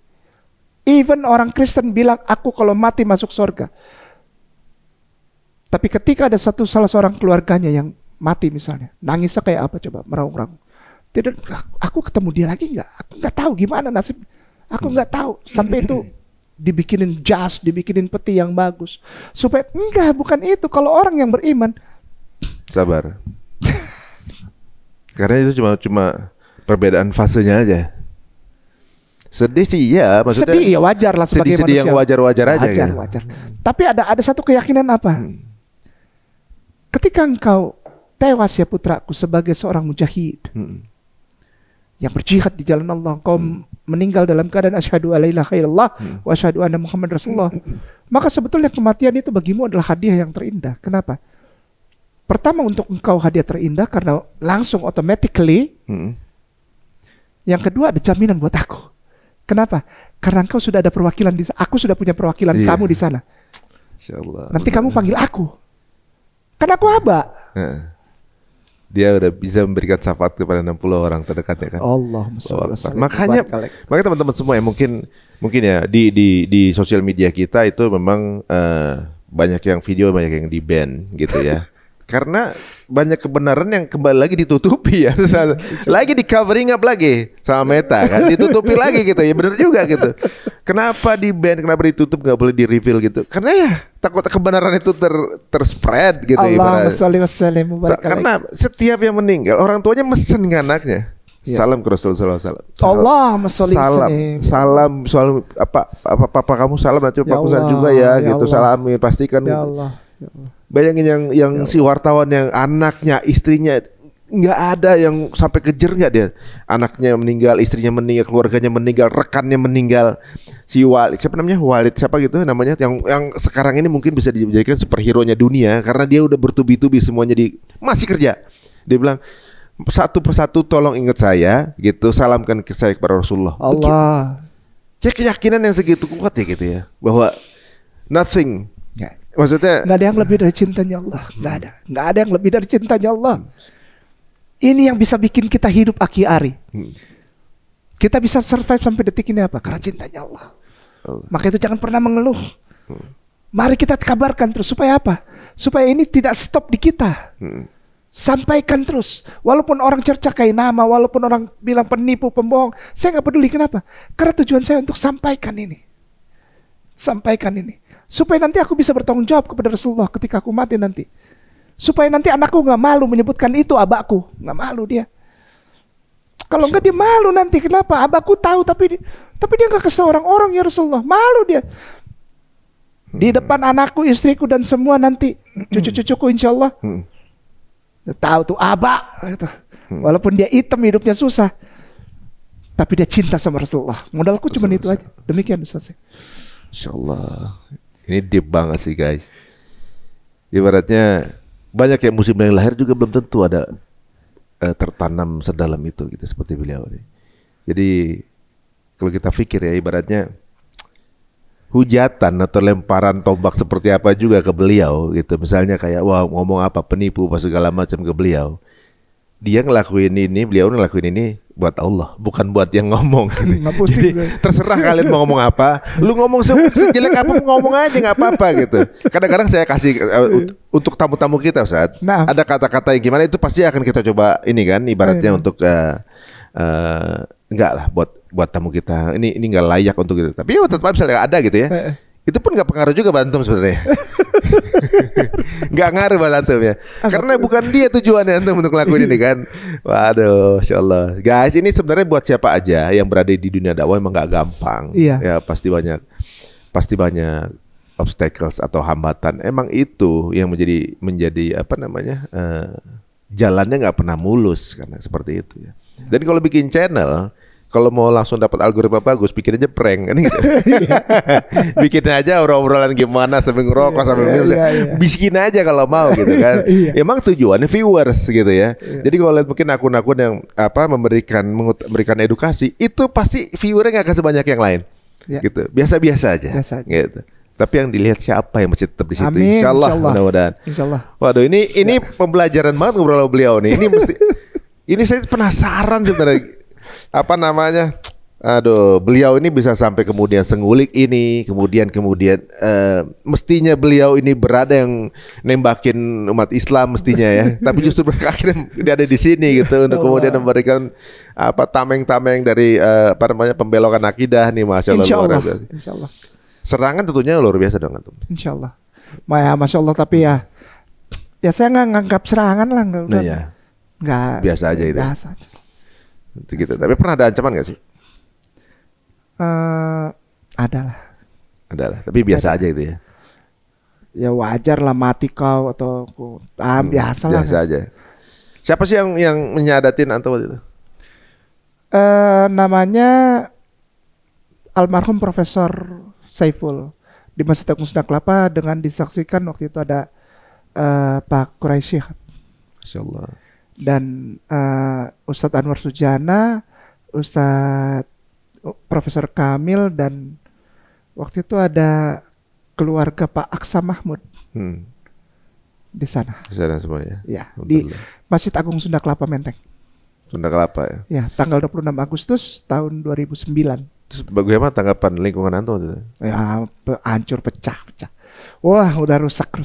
Even orang Kristen bilang, aku kalau mati masuk surga. Tapi ketika ada salah seorang keluarganya yang mati misalnya, nangisnya kayak apa coba, meraung-raung. Tidak, aku ketemu dia lagi nggak? Aku nggak tahu gimana nasib. Aku nggak tahu. Sampai itu dibikinin jas, dibikinin peti yang bagus. Supaya enggak, bukan itu. Kalau orang yang beriman, sabar. Karena itu cuma perbedaan fasenya aja. Sedih sih iya, maksudnya. Sedih ya wajar lah sebagai sedih manusia. Yang wajar-wajar aja. Wajar. Tapi ada satu keyakinan apa? Ketika engkau tewas ya putraku sebagai seorang mujahid yang berjihad di jalan Allah, engkau meninggal dalam keadaan asyhadu alla ilaha illallah wa asyhadu anna Muhammad Rasulullah, maka sebetulnya kematian itu bagimu adalah hadiah yang terindah. Kenapa? Pertama, untuk engkau hadiah terindah karena langsung automatically. Yang kedua, ada jaminan buat aku. Kenapa? Karena engkau sudah ada perwakilan di sana. Aku sudah punya perwakilan kamu di sana. Insyaallah. Nanti kamu panggil aku. Kan aku Aba. Dia udah bisa memberikan syafaat kepada 60 orang terdekatnya kan. Makanya teman-teman semua ya mungkin ya di sosial media kita itu memang banyak yang video, banyak yang di ban gitu ya. Karena banyak kebenaran yang kembali lagi ditutupi ya. Lagi di covering up lagi sama Meta kan. Ditutupi lagi gitu ya, benar juga gitu. Kenapa di ban, kenapa ditutup, gak boleh di reveal gitu. Karena ya takut kebenaran itu terspread gitu. Allahumma sholli wa sallim. Karena setiap yang meninggal orang tuanya mesen ke anaknya. Salam ke Rasulullah SAW. Allahumma sholli wa sallim. Salam apa papa kamu salam, nanti papaku salam juga ya gitu. Salamin, pastikan ya gitu. Allah. Bayangin yang si wartawan yang anaknya, istrinya nggak ada yang sampai kejer nggak dia, anaknya meninggal, istrinya meninggal, keluarganya meninggal, rekannya meninggal, si Walid siapa namanya, Walid siapa gitu namanya, yang sekarang ini mungkin bisa dijadikan superhero-nya dunia karena dia udah bertubi-tubi semuanya masih kerja. Dia bilang satu persatu tolong ingat saya gitu, salamkan ke saya kepada Rasulullah. Allah. Kayak keyakinan yang segitu kuat ya gitu ya, bahwa nothing. Maksudnya nggak ada yang lebih dari cintanya Allah. Nggak ada yang lebih dari cintanya Allah. Ini yang bisa bikin kita hidup aki-ari. Kita bisa survive sampai detik ini apa? Karena cintanya Allah. Maka itu jangan pernah mengeluh. Mari kita kabarkan terus. Supaya apa? Supaya ini tidak stop di kita. Sampaikan terus. Walaupun orang cercakai nama, walaupun orang bilang penipu, pembohong, saya nggak peduli. Kenapa? Karena tujuan saya untuk sampaikan ini. Sampaikan ini. Supaya nanti aku bisa bertanggung jawab kepada Rasulullah ketika aku mati nanti. Supaya nanti anakku gak malu menyebutkan itu abakku. Gak malu dia. Kalau enggak dia malu nanti. Kenapa? Abakku tahu tapi dia gak kasih orang-orang ya Rasulullah. Malu dia. Di depan anakku, istriku dan semua nanti. Cucu-cucuku insya Allah. Tahu tuh abak. Walaupun dia hitam hidupnya susah. Tapi dia cinta sama Rasulullah. Modalku cuma itu aja. Demikian Ustaz. Insyaallah. Ini deep banget sih guys. Ibaratnya banyak yang muslim yang lahir juga belum tentu ada tertanam sedalam itu gitu seperti beliau ini. Jadi kalau kita pikir ya ibaratnya hujatan atau lemparan tombak seperti apa juga ke beliau gitu. Misalnya kayak wah ngomong apa penipu apa segala macam ke beliau. Dia ngelakuin ini, beliau ngelakuin ini buat Allah, bukan buat yang ngomong. Gitu. Jadi terserah kalian mau ngomong apa, lu ngomong sejelek apa ngomong aja nggak apa-apa gitu. Kadang-kadang saya kasih untuk tamu-tamu kita Ustaz, ada kata-kata yang gimana itu pasti akan kita coba ini kan, ibaratnya untuk enggak lah buat tamu kita ini nggak layak untuk gitu. Tapi tetap misalnya ada gitu ya. Itu pun nggak pengaruh juga buat antum sebenarnya. Nggak ngaruh buat antum ya. Karena bukan dia tujuannya antum untuk ngelakuin ini kan. Waduh, Masya Allah. Guys, ini sebenarnya buat siapa aja yang berada di dunia dakwah emang nggak gampang. Iya. Ya pasti banyak obstacles atau hambatan. Emang itu yang menjadi apa namanya jalannya nggak pernah mulus karena seperti itu ya. Dan kalau bikin channel, kalau mau langsung dapat algoritma bagus, bikin aja prank kan gitu. Bikin aja obrolan gimana sambil ngerokok sambil minum. Bikin aja kalau mau gitu kan. Emang tujuannya viewers gitu ya. Jadi kalau lihat mungkin akun-akun yang memberikan edukasi, itu pasti viewernya nggak akan sebanyak yang lain. Gitu. Biasa-biasa aja. Gitu. Tapi yang dilihat siapa yang masih tetap di situ. Insyaallah, mudah-mudahan. Insyaallah. Waduh, ini pembelajaran banget ngobrol sama beliau nih. Ini mesti ini saya penasaran sebenarnya. Apa namanya? Aduh, beliau ini bisa sampai kemudian sengulik ini, kemudian mestinya beliau ini berada yang nembakin umat Islam mestinya ya, tapi justru akhirnya dia ada di sini gitu untuk kemudian memberikan tameng-tameng dari pembelokan akidah nih, Masya Allah. Insya Allah. Serangan tentunya luar biasa dong antum. Insya Allah. Masya Allah, tapi ya saya nggak nganggap serangan lah, nggak biasa aja itu. Biasa. Gitu. Tapi pernah ada ancaman gak sih? Ada lah. Tapi biasa aja itu ya. Ya wajar lah mati kau atau biasa lah. Biasa aja. Siapa sih yang menyadatin antum waktu itu? Namanya almarhum Profesor Saiful di Masjid Agung Sunda Kelapa dengan disaksikan waktu itu ada Pak Quraisy. Masya Allah. Dan Ustadz Anwar Sujana, Ustadz Profesor Kamil, dan waktu itu ada keluarga Pak Aksa Mahmud di sana. Di sana semuanya. Ya, di Masjid Agung Sunda Kelapa Menteng. Sunda Kelapa ya. Ya, tanggal 26 Agustus tahun 2009. Terus bagaimana tanggapan lingkungan antum itu? Ya, hancur pecah. Wah, udah rusak.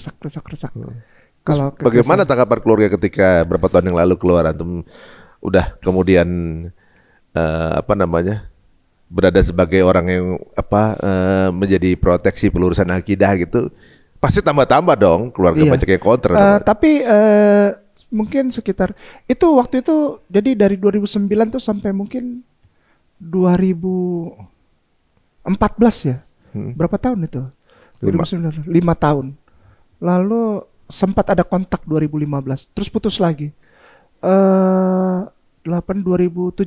Kalau bagaimana tanggapan keluarga ketika berapa tahun yang lalu keluar antum udah kemudian berada sebagai orang yang menjadi proteksi pelurusan akidah gitu, pasti tambah dong keluarga banyak yang counter. Tapi mungkin sekitar itu waktu itu jadi dari 2009 tuh sampai mungkin 2014 ya. Berapa tahun itu? 2009, 5 tahun. Lalu sempat ada kontak 2015, terus putus lagi. 2017,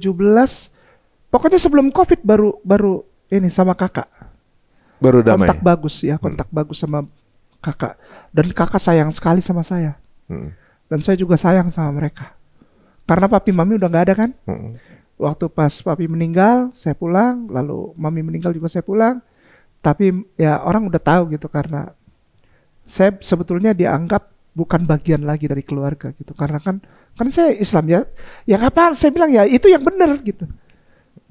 pokoknya sebelum Covid baru ini sama kakak. Baru damai. Kontak bagus ya, kontak bagus sama kakak. Dan kakak sayang sekali sama saya. Dan saya juga sayang sama mereka. Karena papi mami udah nggak ada kan. Waktu pas papi meninggal, saya pulang. Lalu mami meninggal juga saya pulang. Tapi ya orang udah tahu gitu karena saya sebetulnya dianggap bukan bagian lagi dari keluarga gitu. Karena kan saya Islam ya. Yang apa saya bilang ya itu yang benar gitu.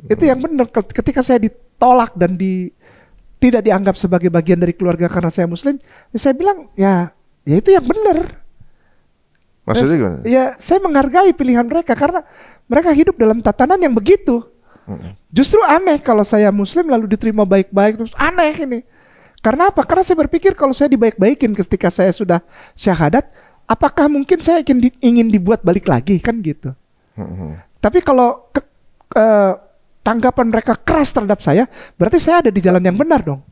Itu yang benar. Ketika saya ditolak dan tidak dianggap sebagai bagian dari keluarga karena saya Muslim, saya bilang ya itu yang benar. Maksudnya gimana? Ya saya menghargai pilihan mereka karena mereka hidup dalam tatanan yang begitu. Justru aneh kalau saya Muslim lalu diterima baik-baik, terus aneh ini. Karena apa? Karena saya berpikir kalau saya dibaik-baikin ketika saya sudah syahadat, apakah mungkin saya ingin dibuat balik lagi kan gitu. Tapi kalau tanggapan mereka keras terhadap saya, berarti saya ada di jalan yang benar dong.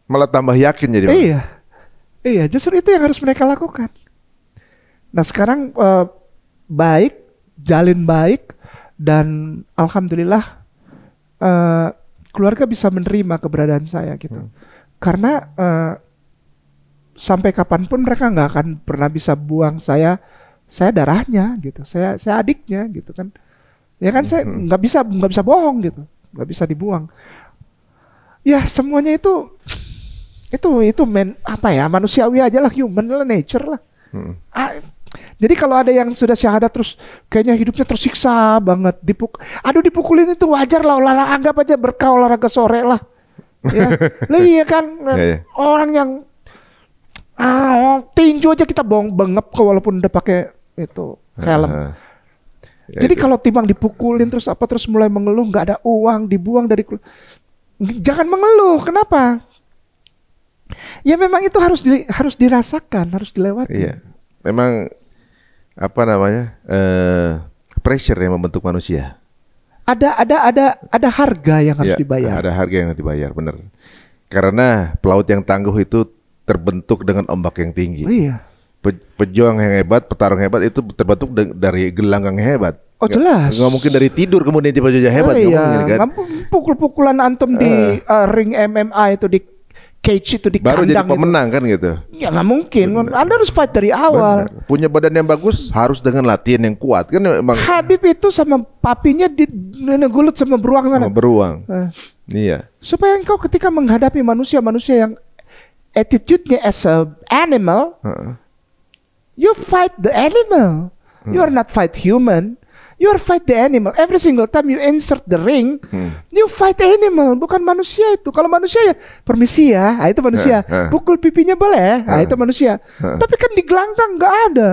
Malah tambah yakin jadi. Iya, justru itu yang harus mereka lakukan. Nah sekarang jalin baik dan alhamdulillah keluarga bisa menerima keberadaan saya gitu. Karena sampai kapanpun mereka nggak akan pernah bisa buang saya darahnya gitu, saya adiknya gitu kan, ya kan, saya nggak bisa bohong gitu, nggak bisa dibuang. Ya semuanya itu manusiawi aja lah, human lah, nature lah. Jadi kalau ada yang sudah syahadat terus kayaknya hidupnya tersiksa banget, dipukulin itu wajar lah, olahraga, anggap aja berkah olahraga sore lah. Ya, iya kan, orang yang tinju aja kita bengep kok walaupun udah pakai itu helm. Jadi kalau timbang dipukulin terus mulai mengeluh, nggak ada uang, dibuang dari, jangan mengeluh. Kenapa? Ya memang itu harus dirasakan, harus dilewati. Iya, memang pressure yang membentuk manusia. Ada harga yang harus dibayar. Ada harga yang dibayar, benar. Karena pelaut yang tangguh itu terbentuk dengan ombak yang tinggi. Iya. Pejuang yang hebat, petarung hebat itu terbentuk dari gelanggang hebat. Oh jelas. Nggak mungkin dari tidur kemudian tiba-tiba hebat. Iya. Kan? Pukul-pukulan antum di ring MMA itu, di cage itu, di baru kandang jadi pemenang itu. Kan gitu. Ya nggak mungkin. Bener. Anda harus fight dari awal. Bener. Punya badan yang bagus harus dengan latihan yang kuat kan emang. Habib itu sama papinya gulut sama beruang mana? Beruang. Iya. Supaya engkau ketika menghadapi manusia yang attitude-nya as a animal, you fight the animal. You are not fight human. You are fight the animal. Every single time you insert the ring, you fight the animal, bukan manusia itu. Kalau manusia ya permisi ya, itu manusia. Pukul pipinya boleh, itu manusia. Tapi kan di gelanggang nggak ada.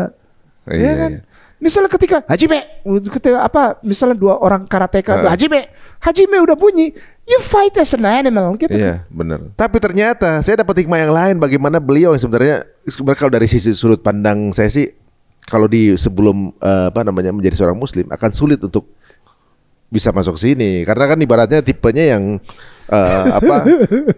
Ya kan? Misalnya ketika misalnya dua orang karateka, Hajime udah bunyi, you fight as an animal gitu. Iya, benar. Tapi ternyata saya dapat hikmah yang lain, bagaimana beliau yang sebenarnya kalau dari sisi sudut pandang saya sih, kalau sebelum menjadi seorang muslim akan sulit untuk bisa masuk sini, karena kan ibaratnya tipenya yang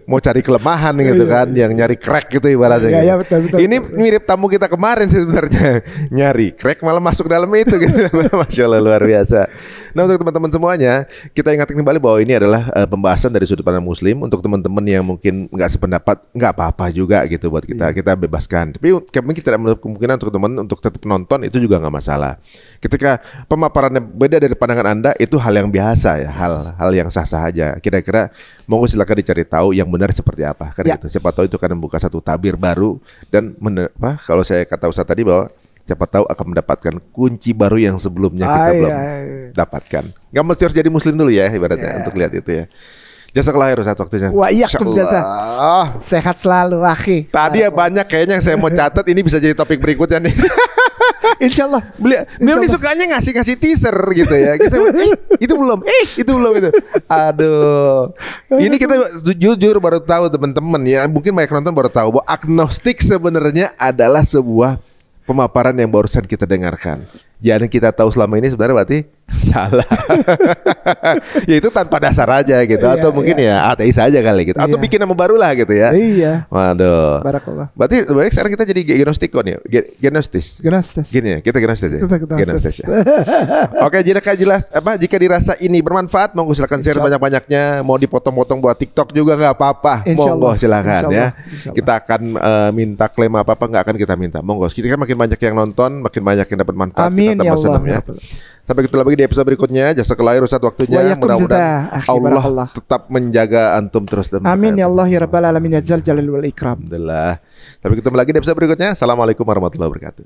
mau cari kelemahan gitu kan, yang nyari crack gitu ibaratnya. Iya, betul. Ini mirip tamu kita kemarin sih sebenarnya, nyari crack malah masuk dalam itu gitu. Masya Allah, luar biasa. Nah, untuk teman-teman semuanya, kita ingatkan kembali bahwa ini adalah pembahasan dari sudut pandang muslim. Untuk teman-teman yang mungkin nggak sependapat, nggak apa-apa juga gitu buat kita. Kita bebaskan. Tapi kami tidak menutup kemungkinan untuk teman untuk tetap nonton, itu juga nggak masalah. Ketika pemaparannya beda dari pandangan Anda, itu hal yang biasa ya, hal yang sah-sah aja. Kira-kira monggo silakan dicari tahu yang benar seperti apa kan gitu. Siapa tahu itu akan membuka satu tabir baru dan kalau saya kata Ustaz tadi bahwa siapa tahu akan mendapatkan kunci baru yang sebelumnya kita belum dapatkan. Gak mesti harus jadi muslim dulu ya ibaratnya untuk lihat itu ya. Jazakallah khair Ustaz waktunya. Wah, iya sehat selalu akhi. Tadi ya banyak kayaknya yang saya mau catat, ini bisa jadi topik berikutnya nih. Insyaallah. Beliau ini sukanya ngasih teaser gitu ya. Kita itu belum itu. Aduh. Ini kita jujur baru tahu teman-teman ya. Mungkin banyak nonton baru tahu bahwa agnostik sebenarnya adalah sebuah pemaparan yang barusan kita dengarkan. Yang kita tahu selama ini sebenarnya berarti salah. Ya itu tanpa dasar aja gitu. Atau mungkin ya ateis aja kali gitu. Atau bikin nama baru lah gitu ya. Iya. Waduh. Barakallah. Berarti baik sekarang kita jadi gnostikon ya. Gnostis. Gini ya, kita gnostis ya. Gnostis ya. Oke, jika dirasa ini bermanfaat, monggo silakan share banyak-banyaknya. Mau dipotong-potong buat TikTok juga nggak apa-apa. Monggo silakan ya. Kita akan minta klaim apa-apa nggak akan kita minta. Monggo. Kita kan makin banyak yang nonton, makin banyak yang dapat manfaat. Amin ya Allah. Sampai ketemu lagi di episode berikutnya. Jazakallah khair Ustaz waktunya. Mudah-mudahan Allah tetap menjaga antum terus. Amin ya Allah ya Rabbal alamin ya Dzal Jalali wal Ikram. Alhamdulillah. Sampai ketemu lagi di episode berikutnya. Assalamualaikum warahmatullahi wabarakatuh.